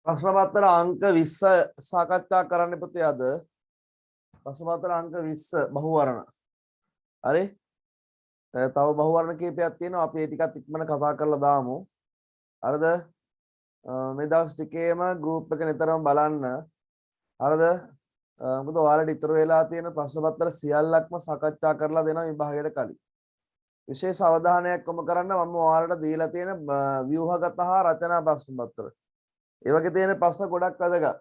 ප්‍රශ්න පත්‍ර අංක 20 සාකච්ඡා කරන්න පුතේ අද. ප්‍රශ්න පත්‍ර අංක 20 බහුවර්ණ. හරි? තව බහුවර්ණ කීපයක් තියෙනවා. අපි ඒ ටිකත් ඉක්මන කතා කරලා දාමු. හරිද? මේ දවස් ටිකේම ගෲප් එක නිතරම බලන්න. හරිද? මොකද ඔයාලට ඉතුරු වෙලා තියෙන ප්‍රශ්න පත්‍ර සියල්ලක්ම සාකච්ඡා කරලා දෙනවා විභාගයට කලින්. විශේෂ අවධානයක් යොමු කරන්න මම ඔයාලට දීලා තියෙන ව්‍යුහගත හා රචනා ප්‍රශ්න පත්‍ර. ඒ වගේ තියෙන ප්‍රශ්න ගොඩක් වැදගත්.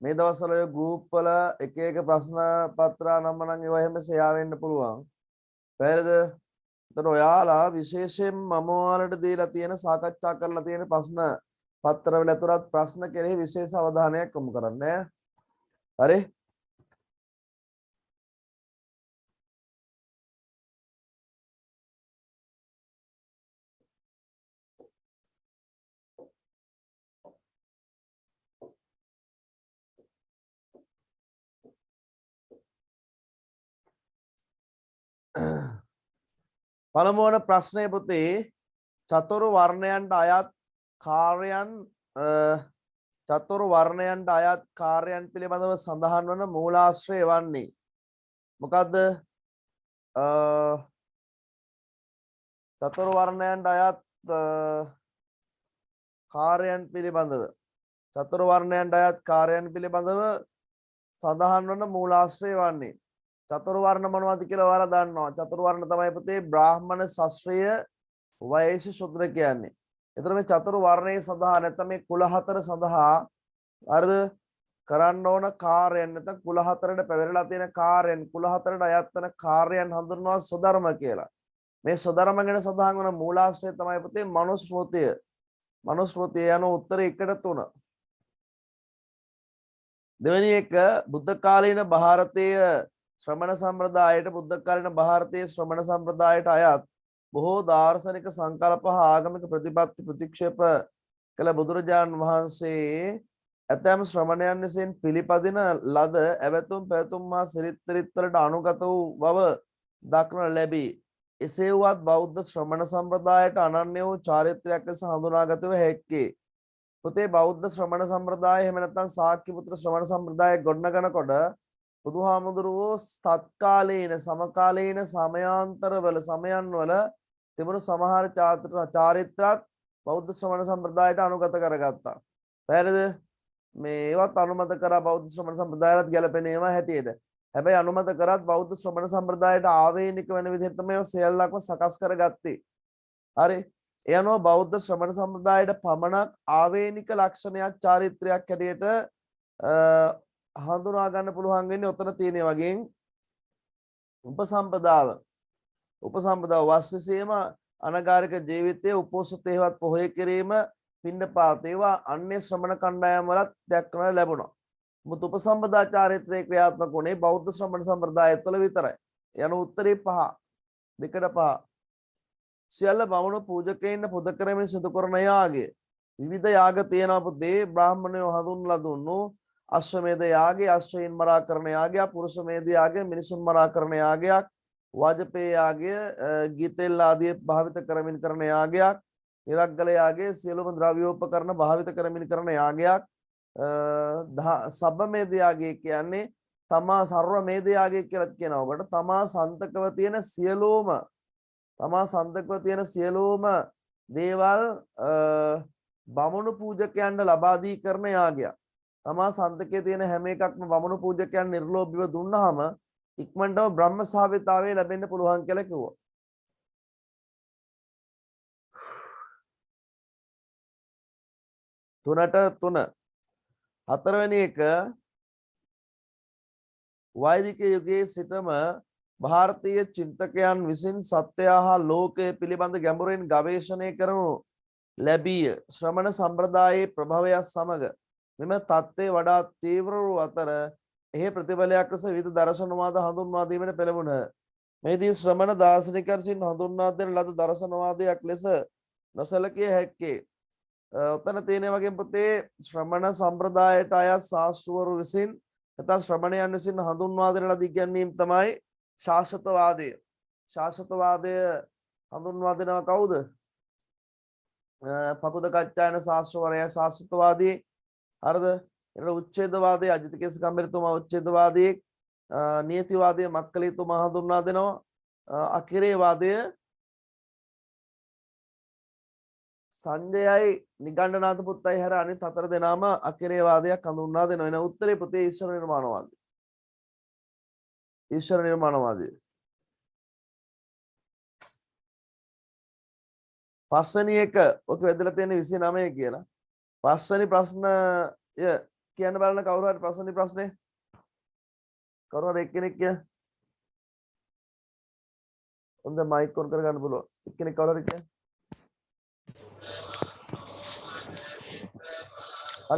මේ දවස්වල ඔය ගෲප් වල එක එක ප්‍රශ්න පත්‍ර නම් ඒවා එහෙම ෂෙයා වෙන්න පුළුවන්. පැහැදිලිද? එතකොට ඔයාලා විශේෂයෙන් මම ඔයාලට දීලා තියෙන සාකච්ඡා කරලා තියෙන ප්‍රශ්න පත්‍ර වල ඇතුළත් ප්‍රශ්න කෙරෙහි විශේෂ අවධානයක් යොමු කරන්න. හරි? පළමුවන ප්‍රශ්නය පුතේ චතුරු වර්ණයන්ට අයත් කාර්යයන් චතුරු වර්ණයන්ට අයත් කාර්යයන් පිළිබඳව සඳහන් වන මූලාශ්‍රය වන්නේ මොකද්ද? චතුරු වර්ණයන්ට අයත් කාර්යයන් පිළිබඳව චතුරු වර්ණයන්ට අයත් කාර්යයන් පිළිබඳව සඳහන් වන මූලාශ්‍රය වන්නේ චතුරු වර්ණ මොනවද කියලා ඔයාලා දන්නවා. චතුරු වර්ණ තමයි පුතේ බ්‍රාහ්මණ ශාස්ත්‍රීය වෛශ්‍ය ශුද්‍ර කියන්නේ. එතන මේ චතුරු වර්ණයේ සඳහා නැත්නම් මේ කුල හතර සඳහා හරිද කරන්න ඕන කාර්යයන් නැත්නම් කුල හතරට පැවරලා තියෙන කාර්යයන් කුල හතරට අයත් වෙන කාර්යයන් හඳුන්වනවා ස්වධර්ම කියලා. මේ ස්වධර්ම ගැන සඳහන් වන මූලාශ්‍රය තමයි පුතේ මනුස්මෘතිය. මනුස්මෘතිය යන උත්තරේ 1-3. දෙවෙනි එක බුද්ධ කාලීන ಭಾರತೀಯ ශ්‍රමණ සම්ප්‍රදායට බුද්ධ කාලීන ಭಾರತೀಯ ශ්‍රමණ සම්ප්‍රදායට අයත් බොහෝ දාර්ශනික සංකල්ප හා ආගමික ප්‍රතිපත්ති ප්‍රතික්ෂේප කළ බුදුරජාණන් වහන්සේ ඇතැම් ශ්‍රමණයන් විසින් පිළිපදින ලද ඇවැතුම් පැවැතුම් හා සිරිත් විරිත් වලට අනුගත වූ බව දක්නට ලැබී එසේ වුවත් බෞද්ධ ශ්‍රමණ සම්ප්‍රදායට අනන්‍ය වූ චාරිත්‍රයක් ලෙස හඳුනාගත හැක්කේ. පුතේ බෞද්ධ ශ්‍රමණ සම්ප්‍රදාය එහෙම නැත්නම් ශාක්‍ය පුත්‍ර ශ්‍රමණ සම්ප්‍රදාය ගොඩනගනකොට බුදුහාමුදුරුවෝ සත්කාලීන සමකාලීන සමයාන්තරවල සමයන්වල තිබුණු සමහර චාරිත්‍රාත් බෞද්ධ ශ්‍රමණ සම්ප්‍රදායට අනුගත කරගත්තා. පැහැදිලිද? මේ ඒවත් අනුමත කරා බෞද්ධ ශ්‍රමණ සම්ප්‍රදායලත් ගැලපෙන ඒවා හැටියට. හැබැයි අනුමත කරත් බෞද්ධ ශ්‍රමණ සම්ප්‍රදායට ආවේනික වෙන විදිහට තමයි සියල්ලක්ම සකස් කරගත්තේ. හරි? ඒ අනුව බෞද්ධ ශ්‍රමණ සම්ප්‍රදායට පමණක් ආවේනික ලක්ෂණයක් චාරිත්‍රයක් හැටියට හඳුනා ගන්න පුළුවන් වෙන්නේ ඔතන තියෙන වගේ උපසම්පදාව. උපසම්පදාව වස්විසීම අනගාരിക ජීවිතයේ උපෝසතේවත් පොහොය කිරීම පින්නපාත ඒවා අන්‍ය ශ්‍රමණ කණ්ඩායම් වලත් දැක්කම ලැබුණා. මුත් උපසම්පදා චාරිත්‍රයේ ක්‍රියාත්මක වුණේ බෞද්ධ ශ්‍රමණ සම්ප්‍රදාය තුළ විතරයි. යන උත්තරේ 5 සියල්ල බමුණු පූජකයන් පුද කරමින් සිදු කරන යාගය. විවිධ යාග තියෙනවා පුතේ. බ්‍රාහ්මණයෝ හඳුන්ලා දුන්නු අශ්වමේධ යාගය, අශ්වයින් මරා කරන යාගයක්, පුරුෂ මේධ යාගය, මිනිසුන් මරා කරන යාගයක්, වාජපේය යාගය, ගීතෙල් ආදී භාවිත කරමින් කරන යාගයක්, නිරග්ගල යාගය, සියලුම ද්‍රව්‍යෝපකරණ භාවිත කරමින් කරන යාගයක්, සබ්බමේධ යාගය කියන්නේ තමා සර්ව මේධ යාගය කියලා කියනවා. ඔබට තමා සන්තකව තියෙන සියලුම දේවල් බමුණු පූජකයන්ට ලබා දී කරන යාගයක්. තමා සන්තකයේ තියෙන හැම එකක්ම බමුණු පූජකයන් නිර්ලෝභීව දුන්නාම ඉක්මනටම බ්‍රහ්ම ශාවිතාවේ ලැබෙන්න පුළුවන් කියලා කිව්වා. තුනට 3. හතරවෙනි එක වෛදික යුගයේ සිටම ಭಾರತೀಯ චින්තකයන් විසින් සත්‍යය හා ලෝකය පිළිබඳ ගැඹුරින් ගවේෂණය කරනු ලැබිය ශ්‍රමණ සම්ප්‍රදායේ ප්‍රභවයත් සමග මෙම தත්ත්වය වඩා තීව්‍ර වූ අතර එහි ප්‍රතිඵලයක් ලෙස විවිධ දර්ශනවාද හඳුන්වා දීමට පෙළඹුණ. මේදී ශ්‍රමණ දාර්ශනිකයන් විසින් හඳුන්වා දෙන ලද දර්ශනවාදයක් ලෙස නොසලකිය හැක්කේ. ඔතන තියෙන වගේ පුතේ ශ්‍රමණ සම්ප්‍රදායට අයත් ශාස්ත්‍රවරු විසින් නැත්නම් ශ්‍රමණයන් විසින් හඳුන්වා දෙන ලද ඉගැන්වීම් තමයි ශාස්ත්‍රවාදය. ශාස්ත්‍රවාදය හඳුන්වා දෙනවා කවුද? පකුද කච්චායන ශාස්ත්‍රවරයා ශාස්ත්‍රවාදී හරිද? එතන උච්ඡේදවාදයේ අජිත කේසගම්බරතුමා උච්ඡේදවාදයේ නියතිවාදයේ මක්කලිතුමා හඳුන්වා දෙනවා. අකිරේවාදය සංජයයි නිගණ්ඨනාථ පුත්තයි හැර අනිත් හතර දෙනාම අකිරේවාදයක් හඳුන්වා දෙනවා. එන උත්තරේ පුතේ ඊශ්වර නිර්මාණවාදය. ඊශ්වර නිර්මාණවාදය. පස්වෙනි එක ඔක වැදලා තියෙන 29 කියලා. පස්වෙනි ප්‍රශ්නය කියන්න බලන්න කවුරු හරි පස්වෙනි ප්‍රශ්නේ. කවුරු හරි එක්කෙනෙක් කිය. හොඳ මයික් ඔන් කරගන්න පුළුවන්. එක්කෙනෙක් කවුරු හරි කිය.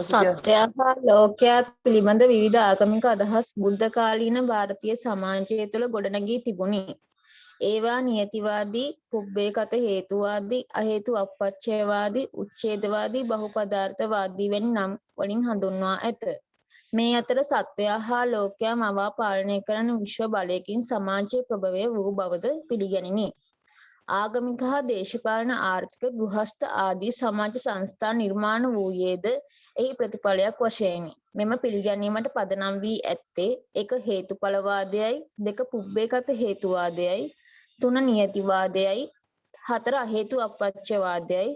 සත්‍යය හා ලෝකයක් පිළිබඳ විවිධ ආගමික අදහස් බුද්ධ කාලීන ಭಾರತೀಯ සමාජය තුළ ගොඩනැගී තිබුණි. ඒවා නියතිවාදී, පුබ්බේකත හේතුවාදී, අහේතු අප්පච්චයවාදී, උච්ඡේදවාදී, බහුපදාර්ථවාදී වැනි නම් වලින් හඳුන්වා ඇත. මේ අතර සත්වය හා ලෝකයා මවා පාලනය කරන විශ්ව බලයකින් සමාජයේ ප්‍රභවය වූ බවද පිළිගැනිනි. ආගමික හා දේශපාලන ආර්ථික ගෘහස්ත ආදී සමාජ සංස්ථා නිර්මාණ වූයේද එහි ප්‍රතිඵලයක් වශයෙනි. මෙම පිළිගැනීමට පදනම් වී ඇත්තේ 1 හේතුඵලවාදයයි, 2 පුබ්බේකත හේතුවාදයයි, 3 නියතිවාදයයි, 4 අහේතු අප්පච්චයවාදයයි,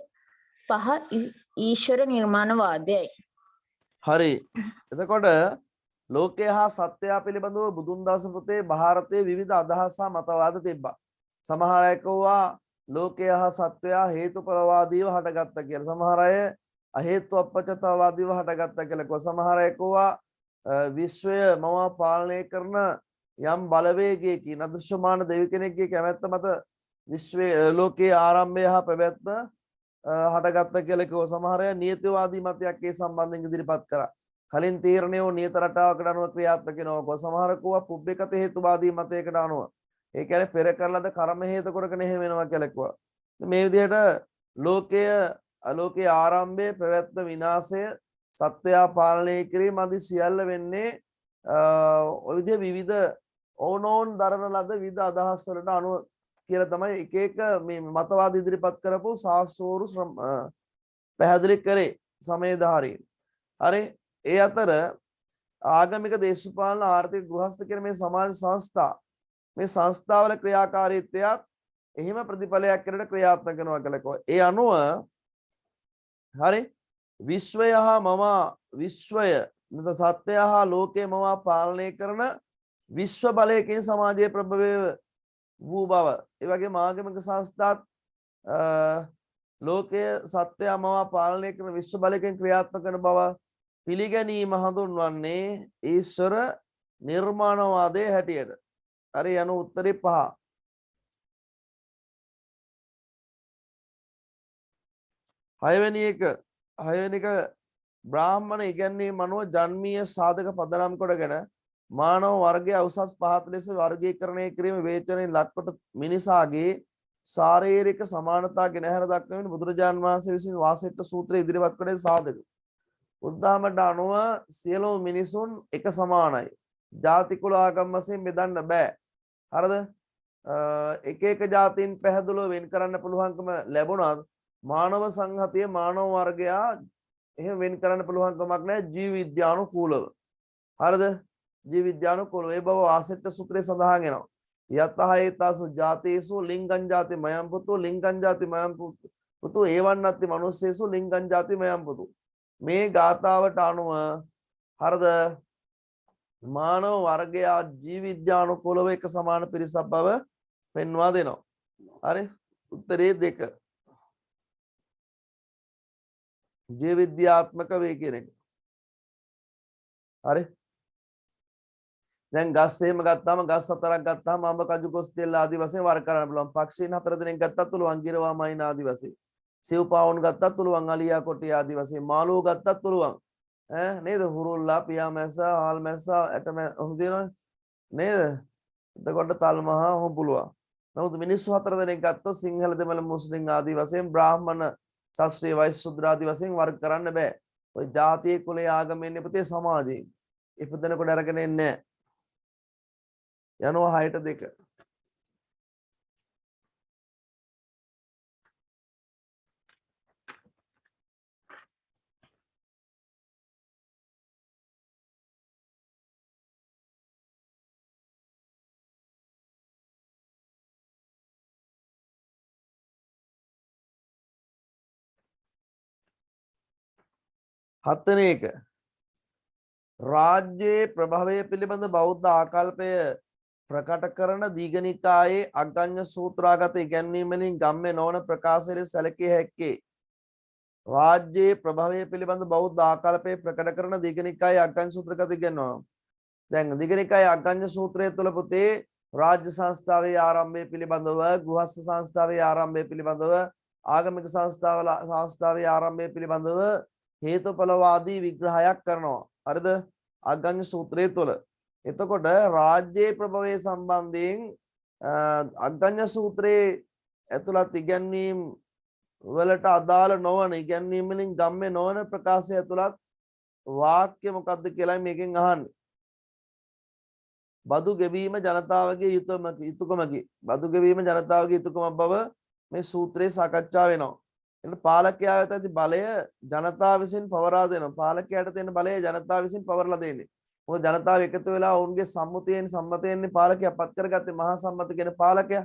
5 ඊශ්වර නිර්මාණවාදයයි. හරි. එතකොට ලෝකය හා සත්‍යය පිළිබඳව බුදුන් දවස පුතේ ಭಾರತයේ විවිධ අදහස් හා මතවාද තිබ්බා. සමහර අය කිව්වා ලෝකය හා සත්‍යය හේතුඵලවාදීව හටගත්තා කියලා. සමහර අය අහේතු අප්පච්චතාවාදීව හටගත්තා කියලා කිව්වා. සමහර අය කිව්වා විශ්වය මම පාලනය කරන යම් බලවේගයකින් අදෘශ්‍යමාන දෙවි කෙනෙක්ගේ කැමැත්ත මත විශ්වයේ ලෝකයේ ආරම්භය හා පැවැත්ම හටගත්තා කියලා කිව්වා. සමහර අය නියතිවාදී මතයක් ඒ සම්බන්ධයෙන් ඉදිරිපත් කරා. කලින් තීරණය වූ නියත රටාවකට අනුව ක්‍රියාත්මක වෙනවා. සමහර කිව්වා පුබ්බේකත හේතුවාදී මතයකට අනුව. ඒ කියන්නේ පෙර කරලද කර්ම හේතු කරගෙන එහෙම වෙනවා කියලා කිව්වා. මේ විදිහට ලෝකයේ ආරම්භයේ පැවැත්ම විනාශය සත්වයා පාලනය කිරීම ආදී සියල්ල වෙන්නේ ඔය විදිහ විවිධ ඕනෝන් දරන ලද විවිධ අදහස් වලට අනුව කියලා තමයි එක එක මේ මතවාද ඉදිරිපත් කරපු ශාස්ත්‍රවරු පැහැදිලි කරේ සමයධාරීන්. හරි. ඒ අතර ආගමික දේශපාලන ආර්ථික ගෘහස්ත කියන මේ සමාජ සංස්ථා මේ සංස්ථාවල ක්‍රියාකාරීත්වයක් එහිම ප්‍රතිඵලයක් කරලා ක්‍රියාත්මක කරනවා කියලා කිව්වා. ඒ අනුව හරි විශ්වය හා මම විශ්වය නැත්නම් සත්‍යය හා ලෝකය මම පාලනය කරන විශ්ව බලයකින් සමාජයේ ප්‍රභවය වූ බව. ඒ වගේම ආගමික සංස්ථාත් ලෝකයේ සත්‍යය මම පාලනය කරන විශ්ව බලයකින් ක්‍රියාත්මක කරන බව පිළිගැනීම හඳුන්වන්නේ ඊශ්වර නිර්මාණවාදයේ හැටියට. හරි යන උත්තරේ 5. හයවෙනි එක බ්‍රාහ්මණ ඉගැන්වීම අනුව ජන්මීය සාධක පදනම් කොටගෙන මානව වර්ගය උසස් පහත් ලෙස වර්ගීකරණය කිරීම වේචනයෙන් ලක්කොට මිනිසාගේ ශාරීරික සමානතා ගෙනහැර දක්වමින් බුදුරජාන් වහන්සේ විසින් වාසෙට්ට සූත්‍රය ඉදිරිපත් කළේ සාධක. බුද්ධාගමට අනුව සියලුම මිනිසුන් එක සමානයි. ජාති කුල ආගම් වශයෙන් බෙදන්න බෑ. හරිද? එක එක ජාතීන් පැහැදිලිව වෙන් කරන්න පුළුවන්කම ලැබුණත් මානව සංහතිය මානව වර්ගයා එහෙම වෙන් කරන්න පුළුවන්කමක් නැහැ ජීව විද්‍යානුකූලව. හරිද? ජීව විද්‍යානුකූලව ඒ බව වාසෙට්ට සූත්‍රයේ සඳහන් වෙනවා. යතහේතසු ජාතේසු ලිංගං ජාති මයං පුතු ලිංගං ජාති මයං පුතු ඒවන්නත්ති මනුස්සේසු ලිංගං ජාති මයං පුතු. මේ ගාථාවට අනුව හරිද මානව වර්ගයා ජීව විද්‍යානුකූලව එක සමාන පිරිසක් බව පෙන්වා දෙනවා. හරි? උත්තරේ 2. ජීව විද්‍යාත්මක වේ කියන එක. හරි? දැන් ගස් එහෙම ගත්තාම ගස් 4ක් ගත්තාම අඹ කජු කොස් තෙල් ආදී වශයෙන් වර්ග කරන්න පුළුවන්. පක්ෂීන් 4 දෙනෙක් ගත්තත් පුළුවන්. ගිරවා මයින් ආදී වශයෙන්. සිව්පාවුන් ගත්තත් පුළුවන්. අලියා කොටි ආදී වශයෙන්. මාළුවෝ ගත්තත් පුළුවන්. නේද? හුරුල්ලා පියාමැස්ස හාල්මැස්ස ඇටම ඔහොම දෙනවනේ. නේද? එතකොට තල්මහා ඔහොම පුළුවන්. නමුත් මිනිස්සු 4 දෙනෙක් ගත්තොත් සිංහල දෙමළ මුස්ලිම් ආදී වශයෙන් බ්‍රාහ්මණ ශාස්ත්‍රීය වෛශ්‍ය ශුද්‍ර ආදී වශයෙන් වර්ග කරන්න බෑ. ඔය ජාතියේ කුලයේ ආගමෙන් ඉපතේ සමාජයෙන්. ඉපදෙනකොට අරගෙන එන්නේ නැහැ. යනවා 6ට 2. හත්වෙනි එක රාජ්‍යයේ ප්‍රභවය පිළිබඳ බෞද්ධ ආකල්පය ප්‍රකට කරන දීඝනිකායේ අග්ගඤ්ඤ සූත්‍රාගත ඉගැන්වීම් වලින් ගම්මේ නොවන ප්‍රකාශයේ සැලකිය හැක්කේ රාජ්‍යයේ ප්‍රභවය පිළිබඳ බෞද්ධ ආකල්පය ප්‍රකට කරන දීඝනිකායේ අග්ගඤ්ඤ සූත්‍රාගත ඉගැන්වනවා. දැන් දීඝනිකායේ අග්ගඤ්ඤ සූත්‍රය තුළ පුතේ රාජ්‍ය සංස්ථාවේ ආරම්භය පිළිබඳව, ගෘහස්ත සංස්ථාවේ ආරම්භය පිළිබඳව, ආගමික සංස්ථාවේ ආරම්භය පිළිබඳව හේතුඵලවාදී විග්‍රහයක් කරනවා. හරිද? අග්ගඤ්ඤ සූත්‍රය තුළ. එතකොට රාජ්‍යයේ ප්‍රභවය සම්බන්ධයෙන් අග්ගඤ්ඤ සූත්‍රයේ ඇතුළත් ඉගැන්වීම් වලට අදාළ නොවන ඉගැන්වීම් වලින් ගම්මේ නොවන ප්‍රකාශය ඇතුළත් වාක්‍ය මොකක්ද කියලා මේකෙන් අහන්නේ. බදු ගෙවීම ජනතාවගේ යුතුයකමකි. බදු ගෙවීම ජනතාවගේ යුතුයකමක් බව මේ සූත්‍රයේ සාකච්ඡා වෙනවා. එතන පාලකයා වෙත ඇති බලය ජනතාව විසින් පවරා දෙනවා. පාලකයාට තියෙන බලය ජනතාව විසින් පවරලා දෙන්නේ. මොකද ජනතාව එකතු වෙලා ඔවුන්ගේ සම්මතයෙන් පාලකයා පත් කරගත්තේ මහා සම්මත කියන පාලකයා.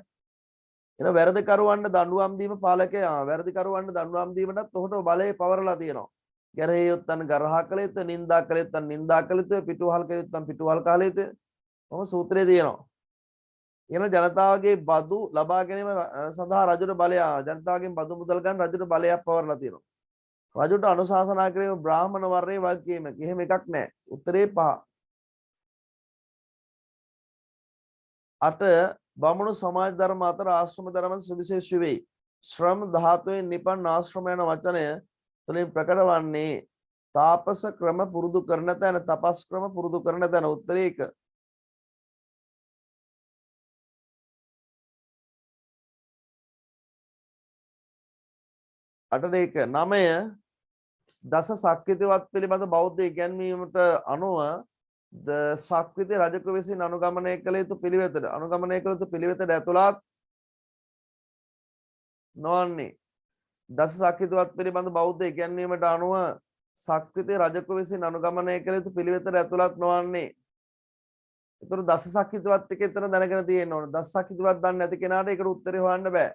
එන වැරදිකරුවන්ට දඬුවම් දීම පාලකයා වැරදිකරුවන්ට දඬුවම් දීමටත් ඔහුට බලය පවරලා තියෙනවා. ගැරහේ යොත්තන් ගරහා කළ යුතු, නින්දා කළ යුත්තන් නින්දා කළ යුතු, පිටුවහල් කළ යුත්තන් පිටුවහල් කළ යුතු. ඔහොම සූත්‍රයේ තියෙනවා. එන ජනතාවගේ බදු ලබා ගැනීම සඳහා රජුට බලය ජනතාවගෙන් බදු මුදල් ගන්න රජුට බලයක් පවරලා තියෙනවා. රජුට අනුශාසනා කිරීම බ්‍රාහ්මණ වර්ණයේ වගකීමක්. එහෙම එකක් නැහැ. උත්තරේ 5. 8 බමුණු සමාජ ධර්ම අතර ආශ්‍රම ධර්ම සුවිශේෂී වෙයි. ශ්‍රම ධාතුවෙන් නිපන් ආශ්‍රම යන වචනය තුළින් ප්‍රකට වන්නේ තාපස ක්‍රම පුරුදු කරන තැන, තපස් ක්‍රම පුරුදු කරන තැන. උත්තරේ 1. අටට 1 9 දස සක්විතිවත් පිළිබඳ බෞද්ධ ඉගැන්වීමට අනුව සක්විති රජක විසින් අනුගමනය කළ යුතු පිළිවෙතට ඇතුළත් නොවන්නේ. දස සක්විතිවත් පිළිබඳ බෞද්ධ ඉගැන්වීමට අනුව සක්විති රජක විසින් අනුගමනය කළ යුතු පිළිවෙතට ඇතුළත් නොවන්නේ. ඒතර දස සක්විතිවත් එක එතන දැනගෙන තියෙන්න ඕන. දස සක්විතිවත් දන්නේ නැති කෙනාට ඒකට උත්තරේ හොයන්න බෑ.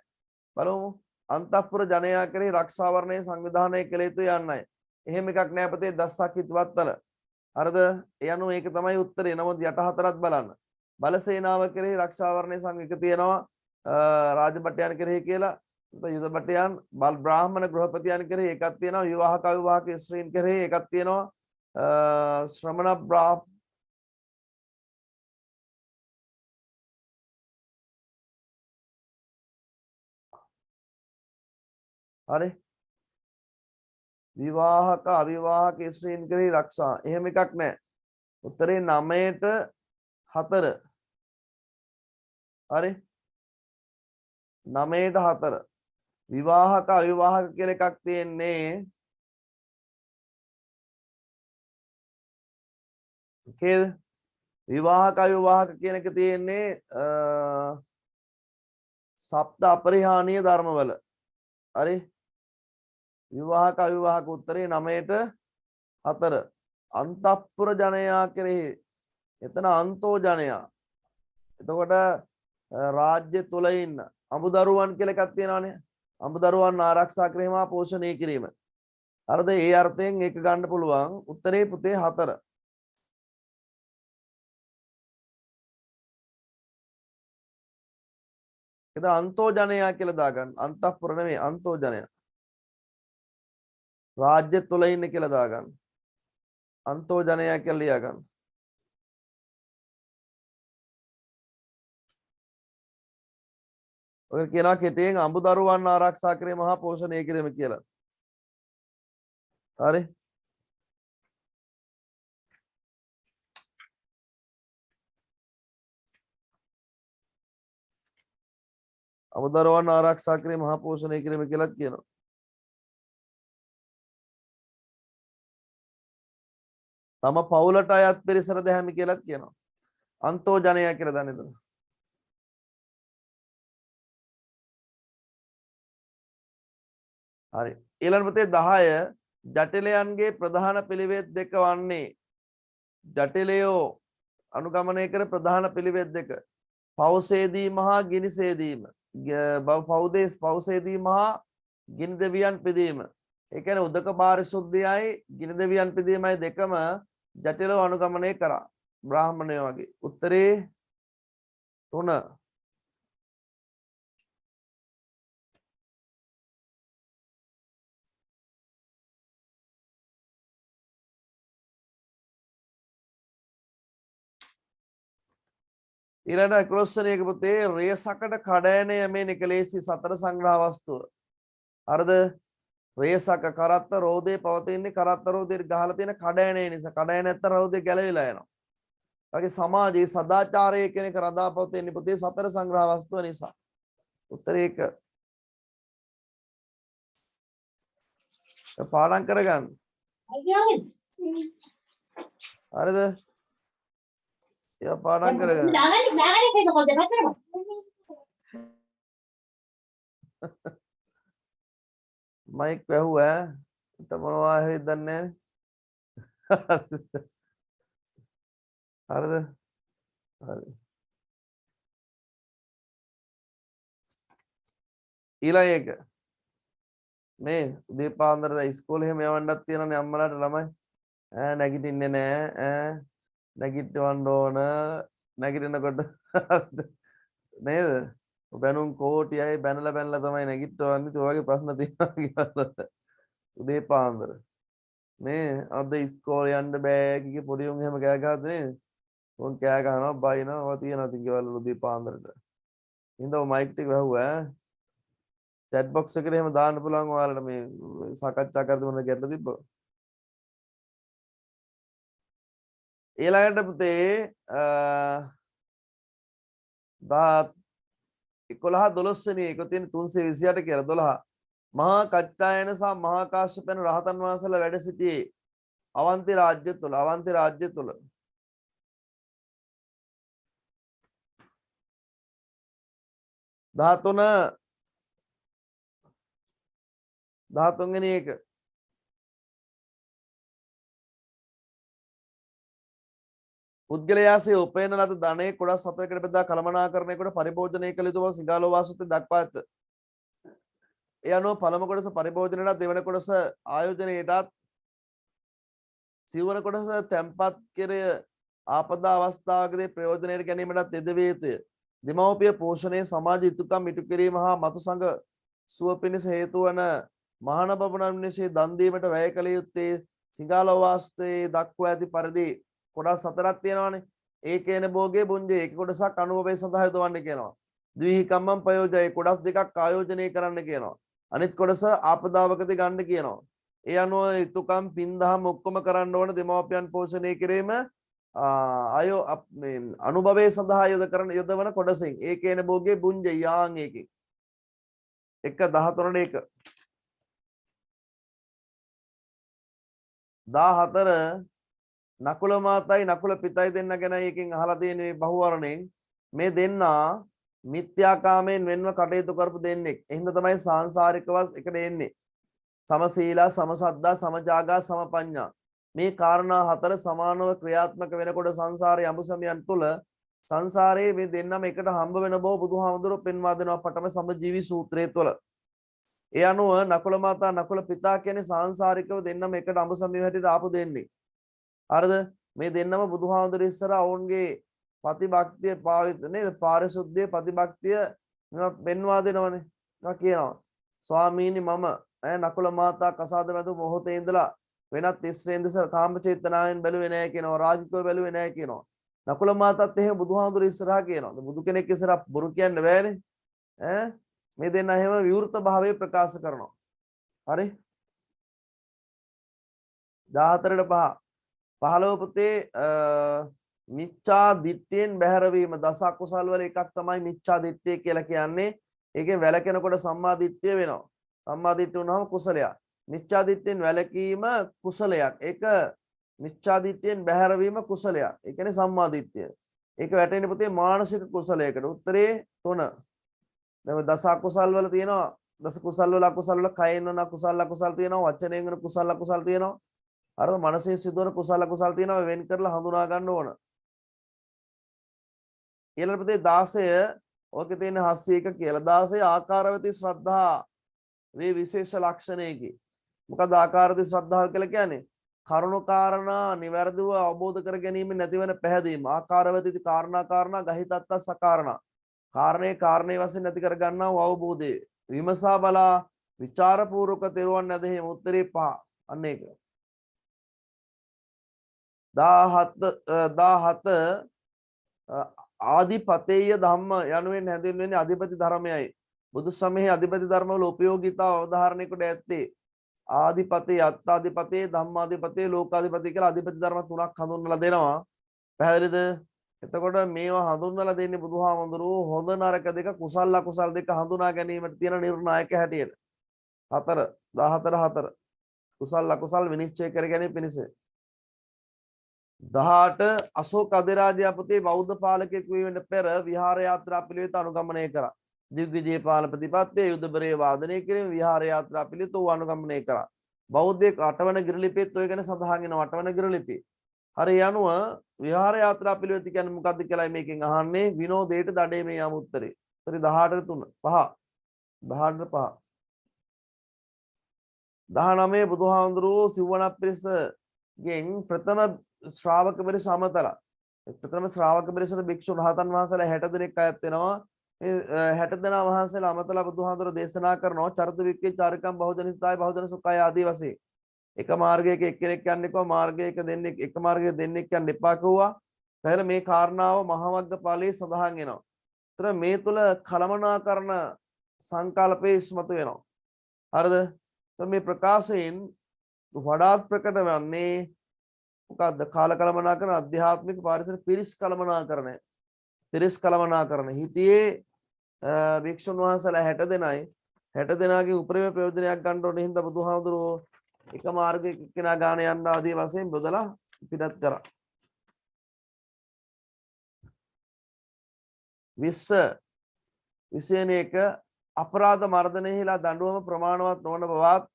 බලමු. අන්තఃපුර ජනයා කෙරෙහි රක්ෂාවරණය සංවිධානය කළ යුතු යන්නයි. එහෙම එකක් නෑ පුතේ දස සක්විතිවත් වල. හරිද? ඒ අනුව ඒක තමයි උත්තරේ. නමුත් යට හතරත් බලන්න. බලසේනාව කෙරෙහි රක්ෂාවරණය සංවික තියෙනවා. රාජභටයන් කෙරෙහි කියලා. යුද භටයන් බ්‍රාහ්මණ ගෘහපතියන් කෙරෙහි එකක් තියෙනවා. විවාහක අවිවාහක ස්ත්‍රීන් කෙරෙහි එකක් තියෙනවා. ශ්‍රමණ හරි විවාහක අවිවාහක ස්ත්‍රීන් කෙරෙහි රක්ෂා. එහෙම එකක් නැහැ. උත්තරේ 9ට 4. හරි 9ට 4. විවාහක අවිවාහක කියලා එකක් තියෙන්නේ. ඕකේද? විවාහක අවිවාහක කියන එක තියෙන්නේ සප්ත අපරිහානීය ධර්මවල. හරි විවාහක අවිවාහක උත්තරේ 9ට 4. අන්තఃපුර ජනයා කෙරෙහි එතන අන්තෝ ජනයා. එතකොට රාජ්‍ය තුල ඉන්න අමුදරුවන් කියලා එකක් තියෙනවානේ. අමුදරුවන් ආරක්ෂා කිරීම හා පෝෂණය කිරීම. හරිද? ඒ අර්ථයෙන් ඒක ගන්න පුළුවන්. උත්තරේ පුතේ 4. එතන අන්තෝ ජනයා කියලා දාගන්න. අන්තఃපුර නෙමෙයි අන්තෝ ජනයා. රාජ්‍ය තුල ඉන්න කියලා දාගන්න. අන්තෝ ජනයා කියලා ලියා ගන්න. ඔය කියනවා කෙටියෙන් අමුදරුවන් ආරක්ෂා කිරීම හා පෝෂණය කිරීම කියලා. හරි? අමුදරුවන් ආරක්ෂා කිරීම හා පෝෂණය කිරීම කියලා කියනවා. තම පවුලට අයත් පරිසර දැහැමි කියලා කියනවා. අන්තෝ ජනයා කියලා දන්නේ නේද? හරි. ඊළඟ පුතේ 10 ජටිලයන්ගේ ප්‍රධාන පිළිවෙත් දෙක වන්නේ ජටිලයෝ අනුගමනය කර ප්‍රධාන පිළිවෙත් දෙක. පෞසේදීම හා ගිනි සේදීම. පෞසේදීම හා ගිනි දෙවියන් පිදීම. ඒ කියන්නේ උදක පාරිශුද්ධයයි ගිනි දෙවියන් පිදීමයි දෙකම ජටිලව අනුගමනය කරා. බ්‍රාහ්මණය වගේ. උත්තරේ 3. ඊළඟ 11 වෙනි එක පුතේ රේසකට කඩෑන යමේ නිකලේසි සතර සංග්‍රහ වස්තුව. හරිද? රේසක කරත්ත රෝදේ පවතින්නේ කරත්ත රෝදේ ගහලා තියෙන කඩෑනේ නිසා. කඩෑන නැත්තම් රෝදේ ගැලවිලා යනවා. වගේ සමාජයේ සදාචාරය කියන එක රඳා පවතින්නේ පුතේ සතර සංග්‍රහ වස්තුව නිසා. උත්තරේ 1. පාඩම් කරගන්න. හරිද? පාඩම් කරගන්න. මයික් වැහුවා ඈ. මොනවා හරි දන්නේ නැහැ. හරිද? හරි. ඊළඟ එක. මේ උදේ පාන්දර ඉස්කෝලේ එහෙම යවන්නත් තියෙනනේ අම්මලාට ළමයි. නැගිටින්නේ නැහැ. නැගිටවන්න ඕන. නැගිටිනකොට නේද? බැනුම් කෝටියයි බැනලා තමයි නැගිටවන්නේ. ඒ වගේ ප්‍රශ්න තියෙනවා කියලා. උදේ පාන්දර. මේ අද ඉස්කෝලේ යන්න බෑ කිය පොඩි උන් එහෙම කෑ ගහද්ද නේද? උන් කෑ ගහනවා බයිනවා ඔය තියෙනවා ඉතින් ගෙවල් උදේ පාන්දරට. ඉතින් මයික් ටික වැහුවා ඈ. chat box එකට එහෙම දාන්න පුළුවන් ඔයාලට මේ සාකච්ඡා කරද්දී මොන ගැටලු තිබ්බද? ඊළඟට පුතේ 11 වෙනි එක තියෙන 328 කියලා 12 මහා කච්චායන සහ මහා කාශ්‍යප යන රහතන් වහන්සේලා වැඩ සිටියේ අවන්ති රාජ්‍ය තුල 13 වෙනි එක පුද්ගලයාසේ උපයන ලද ධනය කොටස් 4කට බෙදා කළමනාකරණය කොට පරිභෝජනය කළ යුතු බව සිඟාලෝ වාසුත්තේ දක්වා ඇත. ඒ අනුව පළමු කොටස පරිභෝජනයටත් දෙවන කොටස ආයෝජනයටත් සිවන කොටස තැන්පත් කෙරය ආපදා අවස්ථාවකදී ප්‍රයෝජනයට ගැනීමටත් යෙදවිය යුතුය. දෙමව්පිය පෝෂණය සමාජ යුතුකම් ඉටු කිරීම හා මතු සංඝ සුව පිණිස හේතු වන මහාන බබුණන් විශ්ේ දන් දීමට වැය කළ යුත්තේ සිඟාලෝ වාසුත්තේ දක්වා ඇති පරිදි කොටස් 4ක් තියෙනවානේ. ඒකේන භෝගේ බුඤ්ජේ එක කොටසක් අනුභවය සඳහා යොදවන්න කියනවා. ද්විහිකම්මං ප්‍රයෝජය කොටස් දෙකක් ආයෝජනය කරන්න කියනවා. අනිත් කොටස ආපදාවකදී ගන්න කියනවා. ඒ අනුව යුතුයකම් පින්දහම් ඔක්කොම කරන්න ඕන දෙමව්පියන් පෝෂණය කිරීම අනුභවයේ සඳහා යොදවන කොටසින් ඒකේන භෝගේ බුඤ්ජය යාන් ඒකේ 1:14 14 නකුල මාතයි නකුල පිතයි දෙන්න ගැන එකෙන් අහලා තියෙන මේ බහුවරණයෙන් මේ දෙන්නා මිත්‍යාකාමයෙන් වෙන්ව කටයුතු කරපු දෙන්නෙක්. එහෙනම් තමයි සාංශාරිකව එකට එන්නේ. සමසීලා සමසද්දා සමජාගා සමපඤ්ඤා මේ කාරණා 4 සමානව ක්‍රියාත්මක වෙනකොට සංසාරයේ අඹසමියන් තුල සංසාරයේ මේ දෙන්නම එකට හම්බ වෙන බව බුදුහාමුදුරුවෝ පෙන්වා දෙනවා පඨම සම්ජීවි සූත්‍රයේ තුල. ඒ අනුව නකුල මාතා නකුල පිතා කියන්නේ සාංශාරිකව දෙන්නම එකට අඹසමිය හැටියට ආපු දෙන්නේ. හරිද? මේ දෙන්නම බුදුහාමුදුරුවෝ ඉස්සර ඔවුන්ගේ ප්‍රතිභක්තිය පාවිච්චි නේද? පාරිශුද්ධිය ප්‍රතිභක්තිය මේවා පෙන්වා දෙනවනේ. මේවා කියනවා. ස්වාමීනි මම නකුල මාතා කසාද මැද මොහොතේ ඉඳලා වෙනත් ස්ත්‍රීන් දෙස කාම චේතනාවෙන් බැලුවේ නැහැ කියනවා. රාජිකව බැලුවේ නැහැ කියනවා. නකුල මාතාත් එහෙම බුදුහාමුදුරුවෝ ඉස්සරහා කියනවා. බුදු කෙනෙක් ඉස්සරහා බොරු කියන්න බෑනේ. මේ දෙන්න එහෙම විවෘත භාවය ප්‍රකාශ කරනවා. හරි? 14ට 15 පුතේ මිච්ඡා දිට්ඨියෙන් බැහැරවීම දස අකුසල් වල එකක් තමයි මිච්ඡා දිට්ඨිය කියලා කියන්නේ. ඒකෙන් වැළකෙනකොට සම්මා දිට්ඨිය වෙනවා. සම්මා දිට්ඨිය වුණාම කුසලයක්. මිච්ඡා දිට්ඨියෙන් වැළකීම කුසලයක්. ඒක මිච්ඡා දිට්ඨියෙන් බැහැරවීම කුසලයක්. ඒ කියන්නේ සම්මා දිට්ඨිය. ඒක වැටෙන්නේ පුතේ මානසික කුසලයකට. උත්තරේ 3. දැන් දස අකුසල් වල තියෙනවා. දස කුසල් වල අකුසල් වල කයෙන් වන අකුසල් තියෙනවා. වචනයෙන් වන කුසල් තියෙනවා. අර මනසේ සිදුවන කුසල් තියෙනවා. වෙන් කරලා හඳුනා ගන්න ඕන. ඊළඟ පුතේ 16 ඕකේ තියෙන හස්සියක කියලා 16 ආකාරවති ශ්‍රද්ධා වේ විශේෂ ලක්ෂණයකි. මොකද ආකාරදී ශ්‍රද්ධාව කියලා කියන්නේ කරුණු කාරණා නිවැරදිව අවබෝධ කර ගැනීම නැතිවන පැහැදීම. ආකාරවතිති කාරණා ගහිතත්ත සකාරණා. කාරණේ වශයෙන් නැති කර ගන්නා වූ අවබෝධය. විමසා බලා විචාරපූර්වක තෙරුවන් ඇදහිම උත්තරේ 5. අන්න ඒක. 17 ආදිපතේය ධම්ම යනුවෙන් හැඳින්වෙන්නේ අධිපති ධර්මයයි. බුදු සමයේ අධිපති ධර්මවල උපයෝගීතාව අවධාරණය කොට ඇත්තේ ආදිපතේ අත්තාදිපතේ ධම්මාදිපතේ ලෝකාදිපතේ කියලා අධිපති ධර්ම තුනක් හඳුන්වලා දෙනවා. පැහැදිලිද? එතකොට මේවා හඳුන්වලා දෙන්නේ බුදුහාමුදුරුවෝ හොඳ නරක දෙක කුසල අකුසල දෙක හඳුනා ගැනීමට තියෙන නිර්ණායක හැටියට. 4 කුසල අකුසල විනිශ්චය කර ගැනීම පිණිස. 18 අශෝක අධිරාජ්‍යපති බෞද්ධ පාලකයෙකු වීමට පෙර විහාර යාත්‍රා පිළිවෙත අනුගමනය කරා. දිග්විජය පාලන ප්‍රතිපත්තිය යුද බරේ වාදනය කිරීම විහාර යාත්‍රා පිළිවෙත අනුගමනය කරා. බෞද්ධයෙක් 8 වන ගිරලිපියත් ඔය ගැන සඳහන් වෙනවා 8 වන ගිරලිපිය. හරි යනුව විහාර යාත්‍රා පිළිවෙත කියන්නේ මොකක්ද කියලා මේකෙන් අහන්නේ විනෝදයට දඩේ මේ යම උත්තරේ. හරි 18 3 5 18 5 19 බුදුහාමුදුරුවෝ සිව්වන පිරිසගෙන් ප්‍රථම ශ්‍රාවක පිරිස සමතලා. ප්‍රථම ශ්‍රාවක පිරිසට භික්ෂුන් රහතන් වහන්සේලා 60 දෙනෙක් අයත් වෙනවා. මේ 60 දෙනා වහන්සේලා අමතලා බුදුහාමුදුරුවෝ දේශනා කරනවා චරිත වික්කේ චාරිකම් බහුජන හිතාය බහුජන සුඛාය ආදී වශයෙන්. එක මාර්ගයක එක්කෙනෙක් යන්න එපා මාර්ගයක දෙන්නෙක් එක මාර්ගයක දෙන්නෙක් යන්න එපා කිව්වා. පෙර මේ කාරණාව මහවග්ග ඵලයේ සඳහන් වෙනවා. ඒතර මේ තුල කලමනාකරණ සංකල්පයේ ඉස්මතු වෙනවා. හරිද? මේ ප්‍රකාශයෙන් වඩාත් ප්‍රකට වන්නේ මොකද්ද? කාල කලමනාකරණ අධ්‍යාත්මික පාරිසරික පිරිස් කලමනාකරණය. පිරිස් කලමනාකරණ හිටියේ භික්ෂුන් වහන්සේලා 60 දෙනයි 60 දෙනාගේ උපරිම ප්‍රයෝජනයක් ගන්න ඕනේ හින්දා බුදුහාමුදුරුවෝ එක මාර්ගයක එක්කෙනා ගාන යන්න ආදී වශයෙන් බෙදලා පිටත් කරා. 21 අපරාධ මර්ධනයේලා දඬුවම ප්‍රමාණවත් නොවන බවත්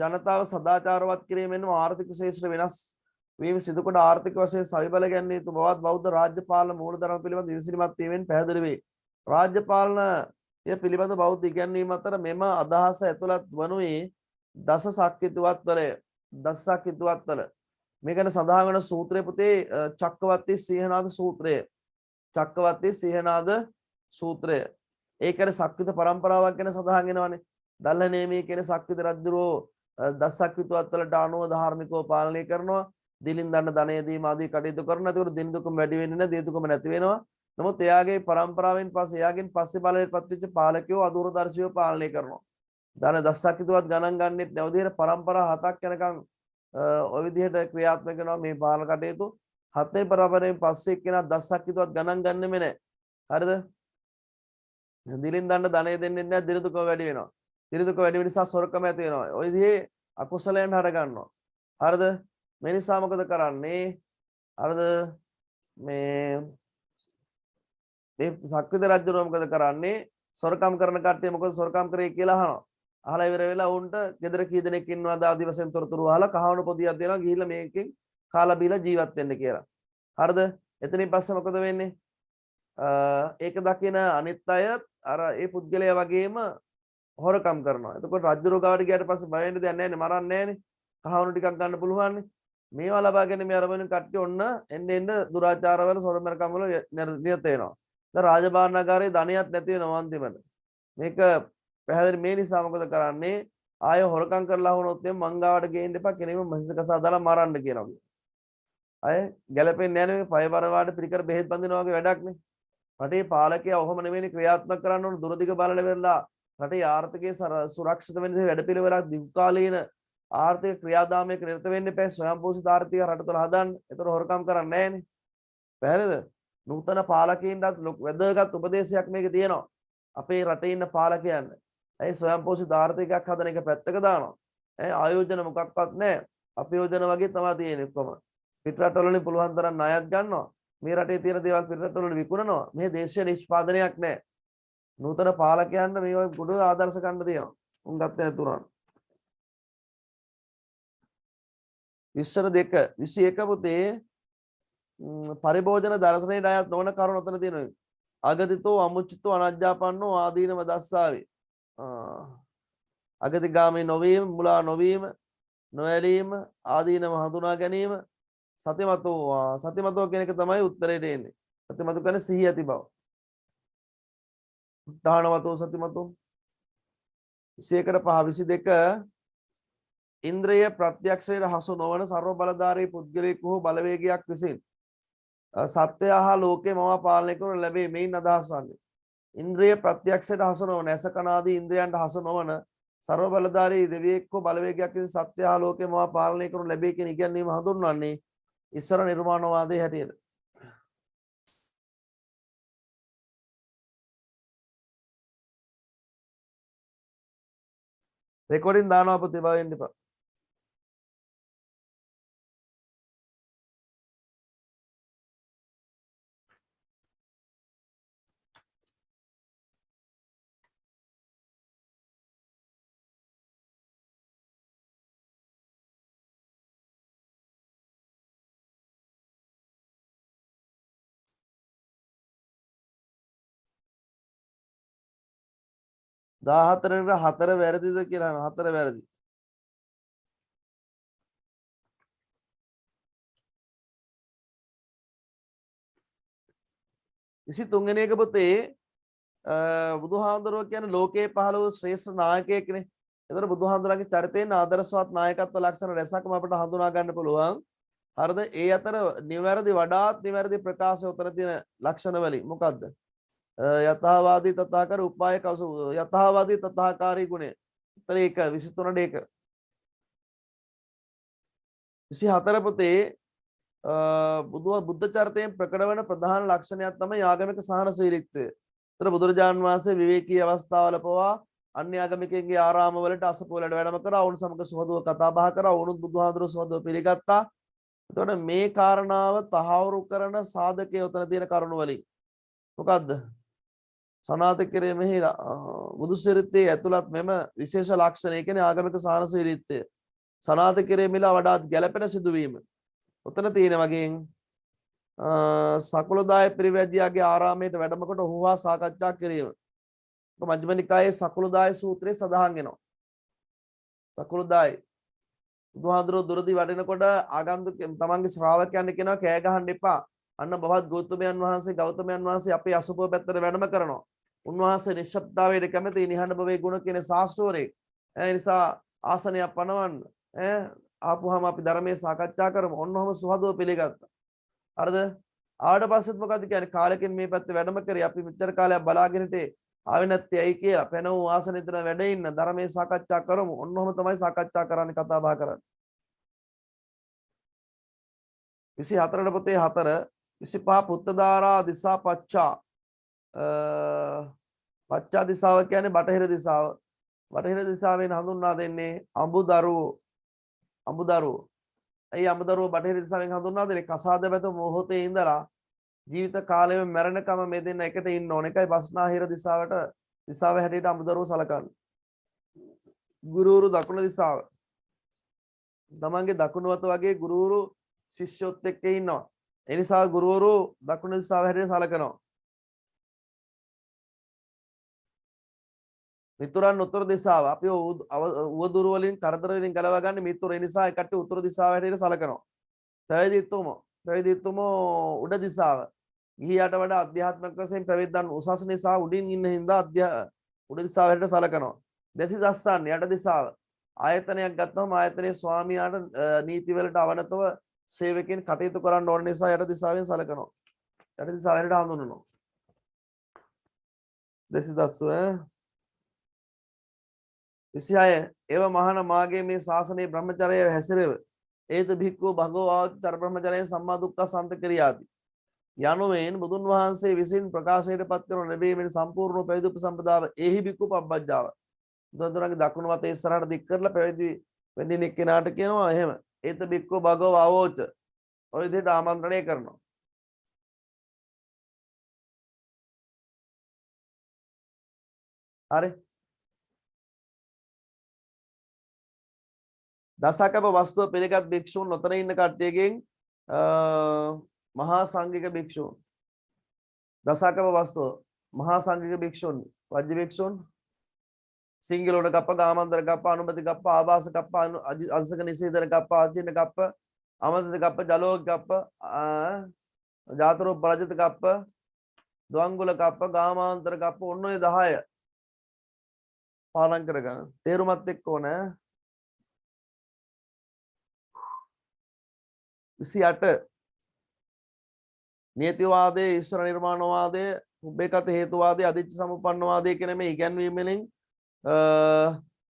ජනතාව සදාචාරවත් කිරීමෙන් ආර්ථික ශේෂ්ත්‍ර වෙනස් වීම සිදු කොට ආර්ථික වශයෙන් සවිබල ගැනීම යුතු බවත් බෞද්ධ රාජ්‍ය පාලන මූලධර්ම පිළිබඳ විමසිලිමත් වීමෙන් පැහැදිලි වේ. රාජ්‍ය පාලනය පිළිබඳ බෞද්ධ ඉගැන්වීම අතර මෙම අදහස ඇතුළත් වනුයේ දස සක්විතුවත්වලය. දස සක්විතුවත්වල මේ ගැන සඳහන් වන සූත්‍රය පුතේ චක්කවර්ති සීහනාද සූත්‍රය. චක්කවර්ති සීහනාද සූත්‍රය. ඒකේ සක්විත පරම්පරාවක් ගැන සඳහන් වෙනවානේ. දල්හනේමී කියන සක්විත රජුරෝ දස සක්විතුවත්වලට අනුව ධාර්මිකව පාලනය කරනවා. දිලින් දන්න ධනය දීම ආදී කටයුතු කරනවා. ඒකට දින දුකම වැඩි වෙන්නේ නැහැ, දේ දුකම නැති වෙනවා. නමුත් එයාගේ පරම්පරාවෙන් පස්සේ එයාගෙන් පස්සේ බලයට පත්වෙච්ච පාලකයෝ අදූරදර්ශීව පාලනය කරනවා. ධන දස සක්විතුවත් ගණන් ගන්නෙත් නැව විදිහට පරම්පරා 7ක් යනකම් ඔය විදිහට ක්‍රියාත්මක කරනවා මේ පාලන කටයුතු. 7 පරම්පරාවෙන් පස්සේ එක්කෙනා දස සක්විතුවත් ගණන් ගන්නෙම නැහැ. හරිද? දිලින් දන්න ධනය දෙන්නේ නැහැ, දින දුකම වැඩි වෙනවා. දින දුක වැඩි වෙන නිසා සොරකම ඇති වෙනවා. ඔය විදිහේ අකුසලයන් හට ගන්නවා. හරිද? මේ නිසා මොකද කරන්නේ? හරිද? මේ සක්විත රජුරෝ මොකද කරන්නේ? සොරකම් කරන කට්ටිය මොකද සොරකම් කරේ කියලා අහනවා. අහලා ඉවර වෙලා උන්ට ගෙදර කී දෙනෙක් ඉන්නවද ආදි වශයෙන් තොරතුරු අහලා කහවණු පොදියක් දෙනවා ගිහිල්ලා මේකෙන් කාලා බීලා ජීවත් වෙන්න කියලා. හරිද? එතනින් පස්සේ මොකද වෙන්නේ? ඒක දකින අනිත් අය අර ඒ පුද්ගලයා වගේම හොරකම් කරනවා. එතකොට රජුරෝ ගාවට ගියාට පස්සේ බය වෙන්න දෙයක් නැහැ නේ, මරන්නේ නැහැ නේ. කහවණු ටිකක් ගන්න පුළුවන් නේ. මේවා ලබා ගැනීම අරගෙන කට්ටිය ඔන්න එන්න එන්න දුරාචාරවල සොරමරකම් වල නිරත වෙනවා. දැන් රාජභාණ්ඩාගාරයේ ධනියක් නැති වෙනවා අන්තිමට. මේක පැහැදිලි මේ නිසා මොකද කරන්නේ? ආය හොරකම් කරලා වුණොත් එම් මංගාවට ගේන්න එපා කෙනෙක්ම මහිසකසා දාලා මරන්න කියනවා. අය ගැලපෙන්නේ නැහැ නේ මේ පයවරවාඩ පිළිකර බෙහෙත් බඳිනවා වගේ වැඩක් නේ. රටේ පාලකයා ඔහොම නෙමෙයි ක්‍රියාත්මක කරන්න ඕන දුරදිග බලන වෙලාව රටේ ආර්ථිකයේ සුරක්ෂිත වෙන දේ වැඩපිළිවෙලක් දීර්ඝකාලීන ආර්ථික ක්‍රියාදාමයක නිරත වෙන්න එපා. ස්වයංපෝෂිත ආර්ථික රට තුළ හදන්න. ඒතර හොරකම් කරන්නේ නැහැ නේ. පැහැදිලිද? නූතන පාලකයින්ටත් වැදගත් උපදේශයක් මේකේ තියෙනවා. අපේ රටේ ඉන්න පාලකයන් ඒ ස්වයංපෝෂිත ආර්ථිකයක් හදන එක පැත්තක දානවා. ආයෝජන මොකක්වත් නැහැ. අපේ යෝජන වගේ තමයි තියෙන්නේ කොහොම. පිටරටවල වලින් පුළුවන් තරම් ණයත් ගන්නවා. මේ රටේ තියෙන දේවල් පිටරටවල විකුණනවා. මේ දේශීය නිෂ්පාදනයක් නැහැ. නූතන පාලකයන්ට මේවා ගොඩ ආදර්ශ ගන්න තියෙනවා. උන් ගත්තේ නැතුණා. 21 පුතේ පරිභෝජන දර්ශනයේ අයත් නොවන කරුණ උතන තියෙනවා. අගතිතෝ අමුචිතෝ අනජ්ජාපන්නෝ ආදීනව දස්සාවේ. අගතිගාමී නොවීම, මුලා නොවීම, නොඇලීම, ආදීනව හඳුනා ගැනීම, සතිමත්ව කියන එක තමයි උත්තරේට එන්නේ. සතිමත්ව කියන්නේ සිහිය ඇති බව. උත්හානවතෝ සතිමත්ව 21 5 22 ඉන්ද්‍රිය ප්‍රත්‍යක්ෂයට හසු නොවන ਸਰව බලධාරී පුද්ගලයෙකු හෝ බලවේගයක් විසින් සත්‍යය හා ලෝකේ මවා පාලනය කරනු ලැබේ. මෙයින් අදහස් වන්නේ ඉන්ද්‍රිය ප්‍රත්‍යක්ෂයට හසු නොවන ඇස කන ආදී ඉන්ද්‍රයන්ට හසු නොවන ਸਰව බලධාරී දෙවියෙක් හෝ බලවේගයක් විසින් සත්‍ය හා ලෝකේ මවා පාලනය කරනු ලැබේ කියන ඉගැන්වීම හඳුන්වන්නේ ඉස්සර නිර්මාණවාදයේ හැටියට. රෙකෝඩින් දානවා පුතේ බය වෙන්න එපා. දාහතරට හතර වැරදිද කියලා අහනවා. හතර වැරදි. විසි තුන්වෙනි එක පුතේ බුදුහාමුදුරුවෝ කියන්නේ ලෝකයේ පහළ වූ ශ්‍රේෂ්ඨ නායකයෙක්නේ. එතකොට බුදුහාමුදුරන්ගේ චරිතයෙන් ආදර්ශවත් නායකත්ව ලක්ෂණ රැසක්ම අපිට හඳුනා ගන්න පුළුවන්. හරිද? ඒ අතර නිවැරදි වඩාත් නිවැරදි ප්‍රකාශය උතර තියෙන ලක්ෂණ වලින් මොකද්ද? යථාවාදී තථාකාර උපාය කවස යථාවාදී තථාකාරී ගුණය. උත්තර 1 23ට 1. 24 පුතේ බුද්ධ චරිතයෙන් ප්‍රකට වන ප්‍රධාන ලක්ෂණයක් තමයි ආගමික සහනශීලීත්වය. ඒතර බුදුරජාන් වහන්සේ විවේකී අවස්ථාවල පවා අන්‍ය ආගමිකයන්ගේ ආරාමවලට අසපුවලට වැඩම කරා. ඔවුන් සමග සුහදව කතා බහ කරා. ඔවුනුත් බුදුහාඳුර සුහදව පිළිගත්තා. එතකොට මේ කාරණාව තහවුරු කරන සාධකයේ උතන තියෙන කරුණු වලින් මොකද්ද? සනාත කිරීමෙහි බුදු සිරිතේ ඇතුළත් මෙම විශේෂ ලක්ෂණය කියන්නේ ආගමික සහනශීලීත්වය. සනාත කිරීමෙලා වඩාත් ගැළපෙන සිදුවීම. උතන තියෙන වගේ සකුළුදාය පිරිවැජියාගේ ආරාමයට වැඩම කොට ඔහු හා සාකච්ඡා කිරීම. මජ්ක්‍ධිම නිකායේ සකුළුදාය සූත්‍රයේ සඳහන් වෙනවා. සකුළුදාය බුදුහාඳුරෝ දුරදී වඩිනකොට ආගන්තුක තමන්ගේ ශ්‍රාවකයන් කියනවා කෑ ගහන්න එපා. අන්න බවත් ගෞතමයන් වහන්සේ අපේ අසුබ පැත්තට වැඩම කරනවා. උන්වහන්සේ නිශ්ශබ්දතාවයට කැමති නිහඬ බවේ ගුණ කියන ශාස්ත්‍රවරයෙක්. ඒ නිසා ආසනයක් පනවන්න. ආපුහම අපි ධර්මයේ සාකච්ඡා කරමු. ඔන්නෝම සුහදව පිළිගත්තා. හරිද? ආවට පස්සෙත් මොකද කියන්නේ? කාලෙකින් මේ පැත්තේ වැඩම කරේ අපි මෙච්චර කාලයක් බලාගෙන හිටියේ ආවෙ නැත්තේ ඇයි කියලා. පැන වූ ආසනෙ ඉදලා වැඩ ඉන්න ධර්මයේ සාකච්ඡා කරමු. ඔන්නෝම තමයි සාකච්ඡා කරන්නේ, කතා බහ කරන්නේ. 24ට පොතේ 4 25 පුත්තදාරා දිසා පච්චා පච්චා දිසාව කියන්නේ බටහිර දිසාව. බටහිර දිසාවෙන් හඳුන්වා දෙන්නේ අඹදරුව. ඇයි අඹදරුව බටහිර දිසාවෙන් හඳුන්වා දෙන්නේ? කසාද බැත මොහොතේ ඉඳලා ජීවිත කාලෙම මැරෙනකම මේ දෙන්න එකට ඉන්න ඕන. එකයි බස්නාහිර දිසාව හැටියට අඹදරුව සලකන්නේ. ගුරුවරු දකුණ දිසාව. තමන්ගේ දකුණු අත වගේ ගුරුවරු ශිෂ්‍යොත් එක්ක ඉන්නවා. ඒ නිසා ගුරුවරු දකුණු දිසාව හැටියට සලකනවා. මිතුරන් උත්තර දිසාව. අපි උවදුරු වලින් කරදර වලින් ගලවා ගන්න මිතුරු. ඒ නිසා එකට උත්තර දිසාව හැටියට සලකනවා. පැවිදිතුමෝ උඩ දිසාව. ගිහියට වඩා අධ්‍යාත්මික වශයෙන් පැවිද්දන් උසස් නිසා උඩින් ඉන්න හින්දා උඩ දිසාව හැටියට සලකනවා. දැසි දස්සන් යට දිසාව. ආයතනයක් ගත්තම ආයතනයේ ස්වාමියාට නීතිවලට අවනතව සේවකයන් කටයුතු කරන්න ඕන නිසා යට දිසාවෙන් සලකනවා. යට දිසාව හැටියට හඳුන්වනවා. දැසි දස්සු 26 ඒව මහාන මාගේ මේ ශාසනයේ බ්‍රහ්මචර්යය හැසිරෙව ඒත භික්ඛු භගවා චර බ්‍රහ්මචර්යයෙන් සම්මා දුක්ඛ සන්ත ක්‍රියාති යනුවෙන් බුදුන් වහන්සේ විසින් ප්‍රකාශයට පත් කරන ලැබීමෙන් සම්පූර්ණ පැවිදි උපසම්පදාව එහි භික්ඛු පබ්බජ්ජාව බුදුන්වහන්ගේ දකුණු වතේ ඉස්සරහට දික් කරලා පැවිදි වෙන්නේ එක්කෙනාට කියනවා එහෙම ඒත භික්ඛු භගවා අවෝච ඔය විදිහට ආමන්ත්‍රණය කරනවා. හරි දසකප වස්තුව පිළිගත් භික්ෂූන් නොතන ඉන්න කට්ටියගෙන් මහා සංඝික භික්ෂූන් දසකප වස්තුව මහා සංඝික භික්ෂූන් වජ්ජ භික්ෂූන් සිංගලෝණ කප්ප ගාමන්තර කප්ප අනුමති කප්ප ආවාස කප්ප අංශක නිසීදන කප්ප ආචින්න කප්ප අමතත කප්ප ජලෝක කප්ප ජාතරෝ පරජිත කප්ප දුවංගුල කප්ප ගාමාන්තර කප්ප ඔන්න ඔය 10 පාලම් කරගන්න තේරුමත් එක්ක ඕන 28 නීතිවාදයේ ඊශ්වර නිර්මාණවාදයේ උබ්බේකත හේතුවාදයේ අදිච්ච සමුප්පන්නවාදයේ කියන මේ ඉගැන්වීම් වලින්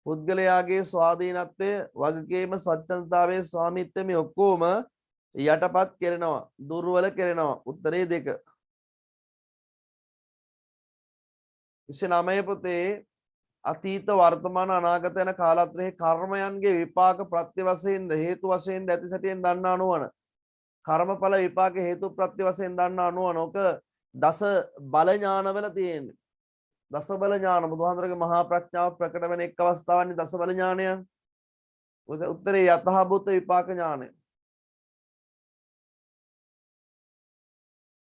පුද්ගලයාගේ ස්වාධීනත්වය වගකීම සත්‍යන්තතාවයේ ස්වාමිත්වය මේ ඔක්කොම යටපත් කරනවා දුර්වල කරනවා උත්තරේ 2 29 පොතේ අතීත වර්තමාන අනාගත යන කාලත්‍රයේ කර්මයන්ගේ විපාක ප්‍රත්‍ය වශයෙන් හේතු වශයෙන් ඇති සැටියෙන් දන්නා නොවන කර්මඵල විපාක හේතු ප්‍රත්‍ය වශයෙන් දන්නා නොවන ඔක දස බල ඥානවල තියෙන්නේ දස බල ඥාන බුදුහාඳුරගේ මහා ප්‍රඥාව ප්‍රකට වෙන එක් අවස්ථාවන්නේ දස බල ඥානය උත්තරේ යතහභූත විපාක ඥානය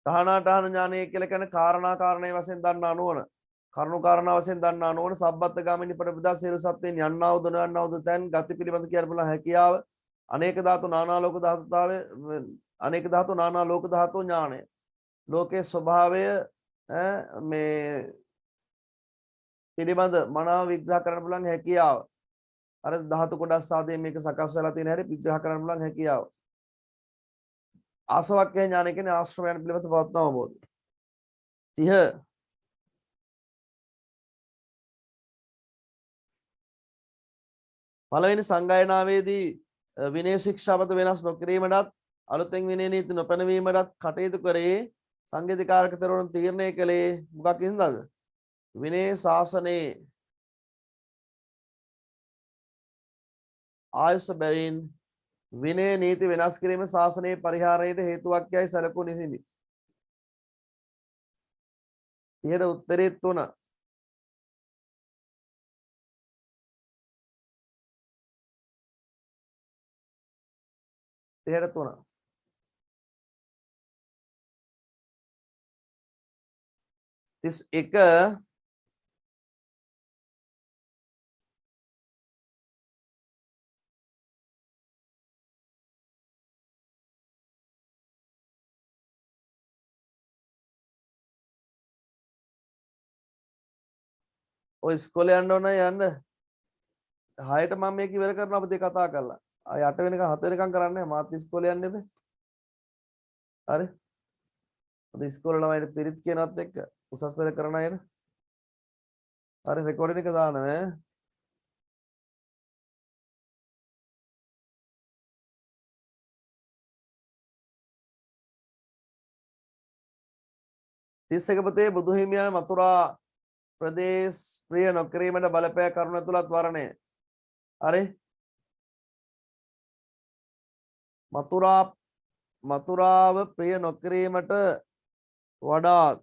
තහනාටහන ඥානය කියලා කියන්නේ කාරණා කාරණේ වශයෙන් දන්නා නොවන කරුණු කාරණා වශයෙන් දන්නා නොවන සබ්බත් ගාමිනී ප්‍රතිපදා සියලු සත්‍යයන් යන්නා වූ දනන්නා වූ තැන් ගති පිළිබඳ කියන බල හැකියාව අනේක ධාතු නානා ලෝක ධාතුතාවය අනේක ධාතු නානා ලෝක ධාතු ඥානය ලෝකේ ස්වභාවය මේ පිළිබඳ මනාව විග්‍රහ කරන්න පුළුවන් හැකියාව අර ධාතු කොටස් ආදී මේක සකස් වෙලා තියෙන හැටි විග්‍රහ කරන්න පුළුවන් හැකියාව ආසවක්ඛය ඥානය කියන්නේ ආශ්‍රමයන් පිළිබඳ පවත්න අවබෝධය 30 පළවෙනි සංගායනාවේදී විනය ශික්ෂාපද වෙනස් නොකිරීමටත් අලුතෙන් විනය නීති නොපැනවීමටත් කටයුතු කරේ සංගීතකාරකතරුන් තීරණය කළේ මොකක් හින්දාද විනය ශාසනයේ ආයුෂ බැවින් විනය නීති වෙනස් කිරීම ශාසනයේ පරිහාරයට හේතුවක් යයි සැලකුණු නිසිනි. ඊට උත්තරේ 3 31 ඔය ඉස්කෝලේ යන්න ඕන යන්න 6ට මම මේක ඉවර කරනවා අපිට කතා කරලා ආය 8 වෙනකන් 7 වෙනකන් කරන්නේ මාත් ඉස්කෝලේ යන්න එපේ හරි අද ඉස්කෝලේ ළමයිට පිරිත් කියනවත් එක්ක උසස් පෙළ කරන අයන හරි රෙකෝඩින් එක දානවා ඈ තිස්සක පොතේ බුදු හිමියන් මතුරා ප්‍රදේශ ප්‍රිය නොකිරීමට බලපෑ කරුණ තුලත් වරණය හරි මතුරාව ප්‍රිය නොකිරීමට වඩාත්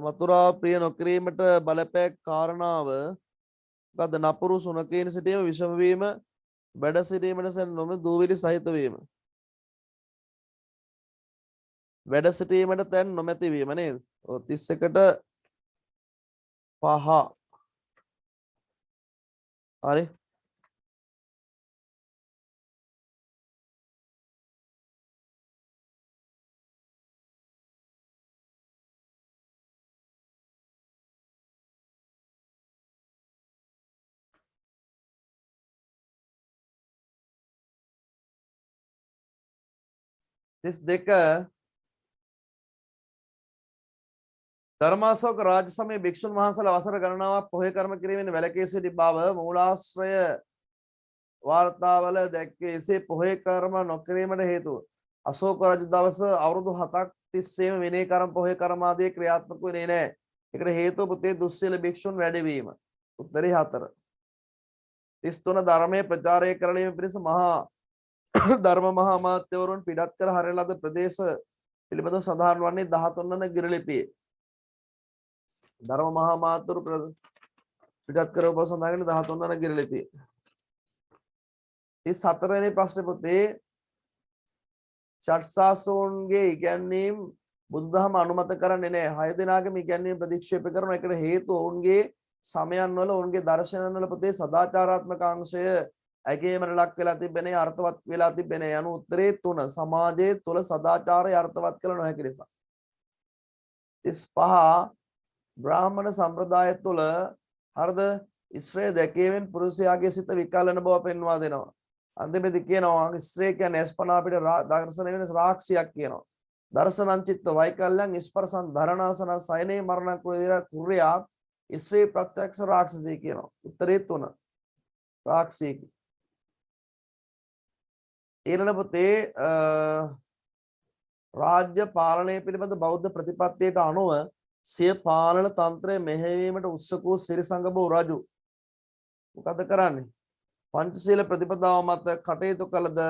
මතුරාව ප්‍රිය නොකිරීමට බලපෑ කාරණාව මොකද්ද නපුරු සුනකයින් සිටීම විෂම වීම බඩ සිටීමට සැන නොම දූවිලි සහිත වීම වැඩ සිටීමට තැන් නොමැති වීම නේද 31ට 5 හරි දෙක ධර්මාශෝක රාජ්‍ය සමයේ භික්ෂුන් වහන්සේලා වසර ගණනාවක් පොහේ කර්ම කිරීමෙන් වැළකී සිටි බව මූලාශ්‍රය වාර්තාවල දැක්කේ එසේ පොහේ කර්ම නොකිරීමට හේතුව අශෝක රජ දවස අවුරුදු 7ක් තිස්සේම විනය කර්ම පොහේ කර්ම ආදී ක්‍රියාත්මක වෙන්නේ නැහැ. ඒකට හේතුව පුතේ දුස්සීල භික්ෂුන් වැඩිවීම. උත්තරේ 4. 33 ධර්මයේ ප්‍රචාරය කරලීම පිණිස මහා ධර්ම මහා අමාත්‍යවරුන් පිටත් කර හරින ලද ප්‍රදේශ පිළිබඳව සඳහන් වන්නේ 13 වන ගිරලිපියේ. ධර්ම මහා මාතෘ පිටත් කර ඔබ සඳහන් 13 වන ගිරලිපිය. 34 වෙනි ප්‍රශ්නේ පුතේ ෂට්සාස්ත්‍රෝන්ගේ ඉගැන්වීම් බුදුදහම අනුමත කරන්නේ නැහැ. 6 දෙනාගේ මේ කියන්නේ ප්‍රතික්ෂේප කරන එකට හේතුව ඔවුන්ගේ සමයන් වල ඔවුන්ගේ දර්ශනන් වල පුතේ සදාචාරාත්මක අංශය ඇගේමන ලක් වෙලා තිබෙනේ අර්ථවත් වෙලා තිබෙනේ යනු උත්තරේ 3 සමාජයේ තුල සදාචාරය අර්ථවත් කළ නොහැකි නිසා. 35 බ්‍රාහ්මණ සම්ප්‍රදාය තුල හරිද ස්ත්‍රී දැකීමෙන් පුරුෂයාගේ සිත විකලන බව පෙන්වා දෙනවා. අන්තිමේදී කියනවා ස්ත්‍රී කියන්නේ ස්පනා පිට දර්ශන වෙන රාක්ෂියක් කියනවා. දර්ශනං චිත්ත වෛකල්‍යං ස්පර්ශං ධරණාසන සයනේ මරණ කුර්යා ස්ත්‍රී ප්‍රත්‍යක්ෂ රාක්ෂසී කියනවා. උත්තරේ 3 රාක්ෂී. ඊළඟ පුතේ රාජ්‍ය පාලනය පිළිබඳ බෞද්ධ ප්‍රතිපත්තියට අනුව සිය පාලන තන්ත්‍රය මෙහෙයවීමට උත්සුක වූ සිරිසංගබෝ රජු මොකද කරන්නේ? පංචශීල ප්‍රතිපදාව මත කටයුතු කළද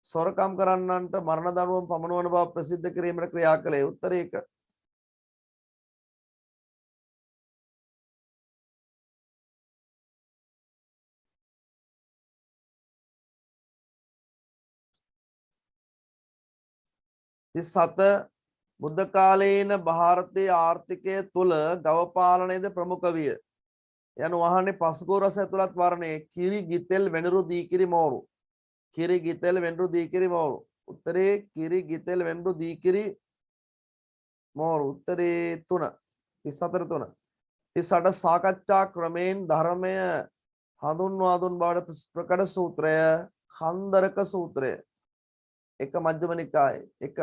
සොරකම් කරන්නන්ට මරණ දඬුවම පමුණුවන බව ප්‍රසිද්ධ කිරීමට ක්‍රියා කළේ. උත්තරේ 1. සත බුද්ධ කාලීන ಭಾರತೀಯ ආර්ථිකය තුල ගව පාලනයේද ප්‍රමුඛ විය. යනු වහන්නේ පස්කෝ රස ඇතුළත් වර්ණයේ කිරි ගිතෙල් වෙනරු දීකිරි මෝරු. කිරි ගිතෙල් වෙනරු දීකිරි මෝරු. උත්තරේ කිරි ගිතෙල් වෙනරු දීකිරි මෝරු. උත්තරේ 3 34 3. 38 සාකච්ඡා ක්‍රමයෙන් ධර්මය හඳුන්වා දුන් බවට ප්‍රකට සූත්‍රය කන්දරක සූත්‍රය. එක මජ්ක්‍ධිම නිකායේ එක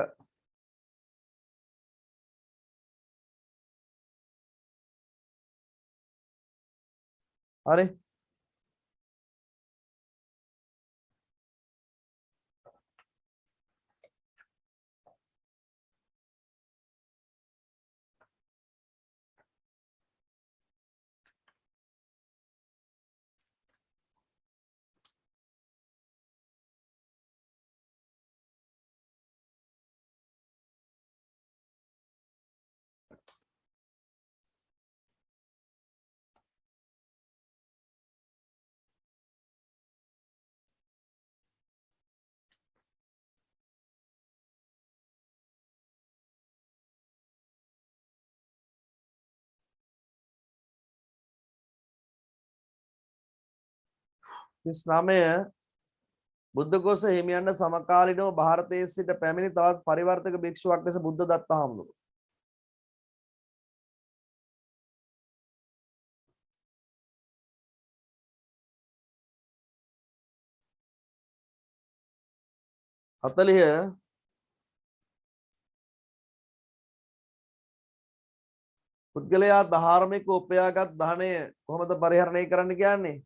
හරි. ස්නාමය බුද්ධඝෝෂ හිමියන්ට සමකාලීනව ಭಾರತයේ සිට පැමිණි තවත් පරිවර්තක භික්ෂුවක් ලෙස බුද්ධ දත්ත හාමුදුරුවෝ. හතලිය පුද්ගලයා ධාර්මික උපයාගත් ධනය කොහොමද පරිහරණය කරන්න කියන්නේ?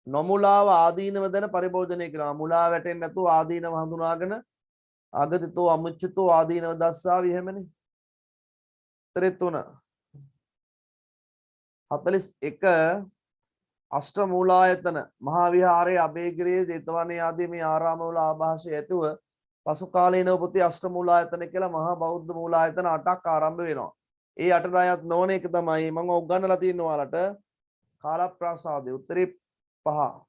නොමුලාව ආදීනව දැන පරිභෝජනය කරනවා. මුලා වැටෙන්නේ නැතුව ආදීනව හඳුනාගෙන අගතිතෝ අමුච්චතෝ ආදීනව දස්සාවි එහෙමනේ. උත්තරේ 3. 41 අෂ්ට මූලායතන මහා විහාරයේ අබේගිරියේ ජේතවනයේ ආදී මේ ආරාමවල ආభాෂය ඇතුව පසු කාලීනව පුතේ අෂ්ට මූලායතන කියලා මහා බෞද්ධ මූලායතන 8ක් ආරම්භ වෙනවා. ඒ 8ට අයත් නොවන එක තමයි මම උගන්වලා තියෙනවා ඔයාලට කාලප්‍රාසාදේ. උත්තරේ 5.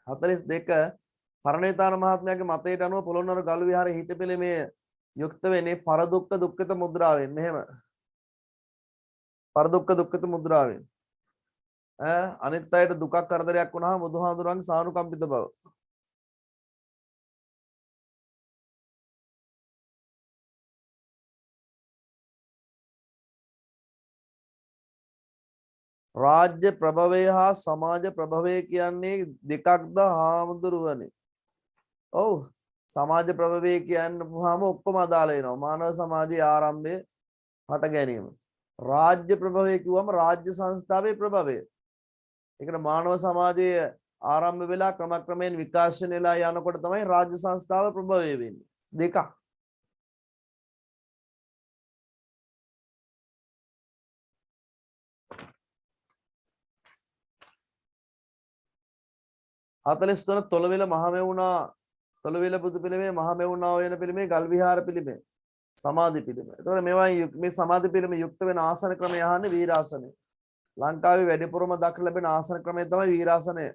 42 පරණේතාන මහත්මයාගේ මතයට අනුව පොළොන්නරු ගල් විහාරයේ හිටපිළිමේ යුක්ත වෙන්නේ පරදුක්ඛ දුක්ඛිත මුද්‍රාවෙන්. මෙහෙම පරදුක්ඛ දුක්ඛිත මුද්‍රාවෙන්. අනිත් අයට දුකක් කරදරයක් වුණාම බුදුහාඳුරන්ගේ සානුකම්පිත බව. රාජ්‍ය ප්‍රභවය හා සමාජ ප්‍රභවය කියන්නේ දෙකක්ද හාමුදුරුවනේ? ඔව් සමාජ ප්‍රභවය කියනවාම ඔක්කොම අදාළ වෙනවා. මානව සමාජයේ ආරම්භය හට ගැනීම. රාජ්‍ය ප්‍රභවය කිව්වම රාජ්‍ය සංස්ථාවේ ප්‍රභවය. ඒකට මානව සමාජයේ ආරම්භ වෙලා ක්‍රමක්‍රමයෙන් විකාශනය වෙලා යනකොට තමයි රාජ්‍ය සංස්ථාව ප්‍රභවය වෙන්නේ. දෙකක්. හතලිස්වන තොළවෙල මහමෙවුනා තොළවෙල බුදු පිළිමේ මහමෙවුනා වෙන පිළිමේ ගල් විහාර පිළිමේ සමාධි පිළිමේ. එතකොට මේවා මේ සමාධි පිළිමේ යුක්ත වෙන ආසන ක්‍රමය යහන්නේ වීරාසනය. ලංකාවේ වැඩිපුරම දක්න ලැබෙන ආසන ක්‍රමය තමයි වීරාසනය.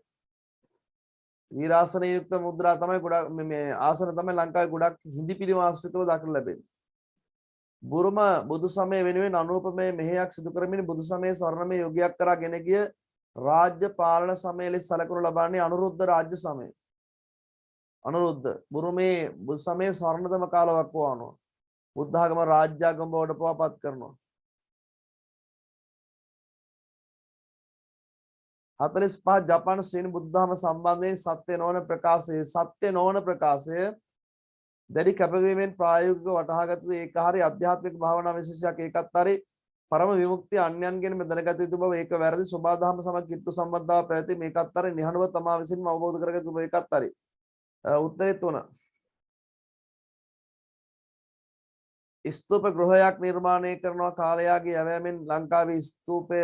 වීරාසනයේ යුක්ත මුද්‍රා තමයි ගොඩක් මේ ආසන තමයි ලංකාවේ ගොඩක් හිඳි පිළිම ආශ්‍රිතව දක්න ලැබෙන්නේ. බුරුම බුදු සමය වෙනුවෙන් අනූපමය මෙහෙයක් සිදු කරමින් බුදු සමයේ ස්වර්ණමය යුගයක් කරා ගෙන ගිය රාජ්‍ය පාලන සමය ලෙස සැලකනු ලබන්නේ අනුරුද්ධ රාජ්‍ය සමය. අනුරුද්ධ බුරුමේ බුදු සමයේ ස්වර්ණතම කාලයක් වනවා. බුද්ධ ආගම රාජ්‍යාගම බවට පත් කරනවා. 45 ජපාන ශ්‍රේණි බුදු දහම සම්බන්ධයෙන් සත්‍ය නොවන ප්‍රකාශය දැඩි කැපවීමෙන් ප්‍රායෝගිකව වටහාගත් ඒක හරි අධ්‍යාත්මික භාවනා විශේෂයක් ඒකත් හරි පරම විමුක්තිය අන්‍යයන්ගෙන් දැනගත යුතු බව ඒක වැරදි සබා දහම සමග කිට්ටු සම්බන්ධතාව පැවති මේකත් හරි නිහඬව තමා විසින්ම අවබෝධ කරගත යුතු බව ඒකත් හරි උත්තරේ 3 ස්තූප ගෘහයක් නිර්මාණය කරනවා කාලයාගේ යැවෑමෙන් ලංකාවේ ස්තූපය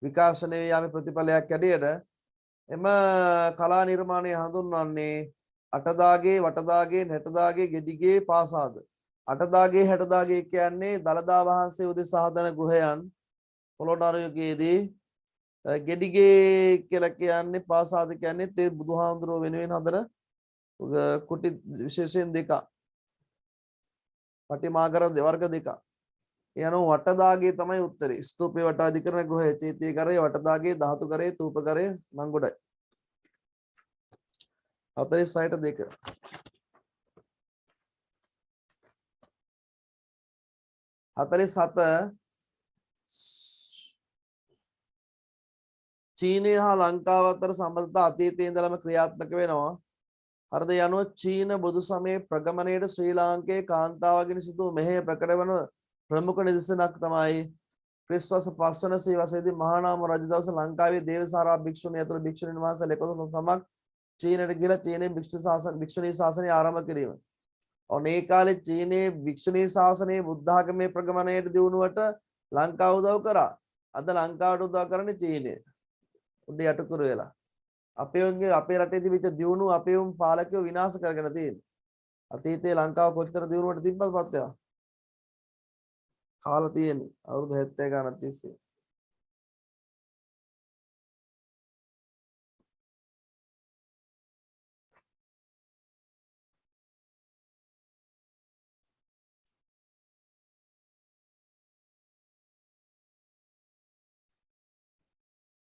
විකාශනය යාමේ ප්‍රතිඵලයක් ඇටියට එම කලා නිර්මාණය හඳුන්වන්නේ අටදාගේ වටදාගේ නැටදාගේ ගෙඩිගේ පාසාද අටදාගේ හැටදාගේ කියන්නේ දළදා වහන්සේ උදෙසා හදන ගෘහයන් පොළොන්නරුවේදී ගෙඩිගේ කියලා කියන්නේ පාසාද කියන්නේ තේ බුදුහාමුදුරුවෝ වෙනුවෙන් හදන කුටි විශේෂයෙන් දෙක පටිමාකර දෙවර්ග දෙක යන වටදාගේ තමයි උත්තරේ ස්තූපේ වටා අධිකරණ ගෘහය චෛත්‍ය කරේ වටදාගේ ධාතු කරේ තූප කරේ මංගොඩයි 46ට 2 47 චීනය හා ලංකාව අතර සම්බන්ධතා අතීතයේ ඉඳලම ක්‍රියාත්මක වෙනවා. හරිද යනුව චීන බුදු සමයේ ප්‍රගමණයට ශ්‍රී ලාංකේය කාන්තාවගෙන සිදු මෙහෙය ප්‍රකට වන ප්‍රමුඛ නිදර්ශනක් තමයි ක්‍රිස්තුවර්ෂ 5 වන සියවසේදී මහා නාම රජ දවස ලංකාවේ දේවසාරා භික්ෂුණිය අතර භික්ෂුණීන් වහන්සේලා 11 සමක් චීනයට ගිහිලා චීනයේ භික්ෂුණී ශාසනය ආරම්භ කිරීම. ඔනේ කාලේ චීනයේ භික්ෂුණී ශාසනයේ බුද්ධ ආගමේ ප්‍රගමණයට දියුණුවට ලංකාව උදව් කරා. අද ලංකාවට උදව් කරන්නේ චීනය. උඩ යටකුරු වෙලා. අපේ රටේ තිබිච්ච දියුණුව අපේ පාලකයෝ විනාශ කරගෙන තියෙනවා. අතීතයේ ලංකාව කොච්චර දියුණුවට තිබ්බද පත්‍යා? කාලා තියෙන්නේ අවුරුදු 70 ගණන් තිස්සේ.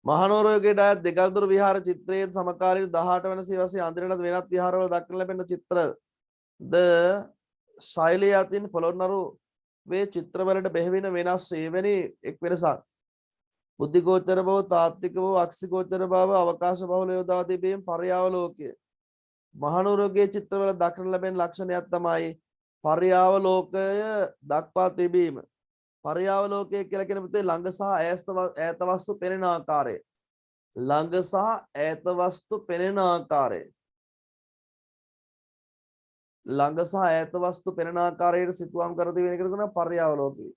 මහනුවරයේට අයත් දෙගල්දොර විහාර චිත්‍රයේ සමකාලීන 18 වන සියවසේ අන්තිමට වෙනත් විහාරවල දක්නට ලැබෙන චිත්‍ර ද ශෛලිය අතින් පොළොන්නරුවේ චිත්‍රවලට බෙහෙවින වෙනස් එවැනි එක් වෙනසක් බුද්ධිගෝචර බව තාත්වික බව අක්ෂිගෝචර බව අවකාශ බහුල යොදා තිබීම පර්යාවලෝකය මහනුවරයේ චිත්‍රවල දක්නට ලැබෙන ලක්ෂණයක් තමයි පර්යාවලෝකය දක්වා තිබීම පර්යාවලෝකය කියලා කියන පුතේ ළඟ සහ ඈත වස්තු පෙනෙන ආකාරය ළඟ සහ ඈත වස්තු පෙනෙන ආකාරය ළඟ සහ ඈත වස්තු පෙනෙන ආකාරයට සිතුවම් කර තිබෙන එකට කියන පර්යාවලෝකය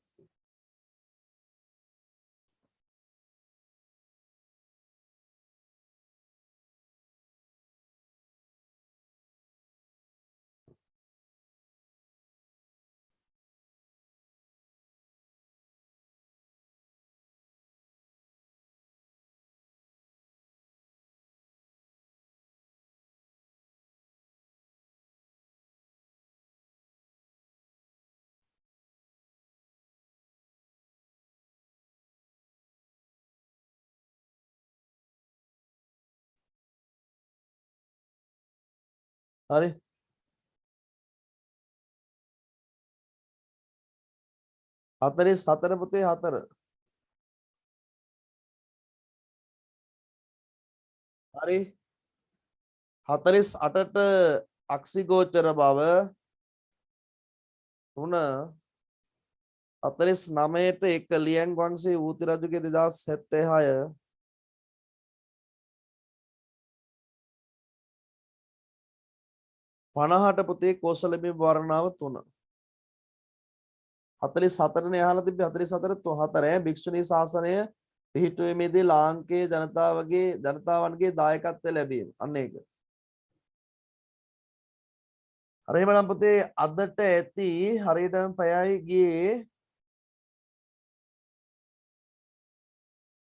හරි 44 පුතේ 4 හරි 48ට අක්ෂිගෝචර බව 3 49ට එක ලියන් වංශයේ ඌති රජුගේ 2076 50ට පුතේ කෝසලබිම් වර්ණාව 3 44නේ අහලා තිබ්බේ 44 4 භික්ෂුණී ශාසනය පිහිටුවීමේදී ලාංකේය ජනතාවන්ගේ දායකත්වය ලැබීම අන්න ඒක. හරි එහෙනම් පුතේ අදට ඇති හරියටම පැයයි ගියේ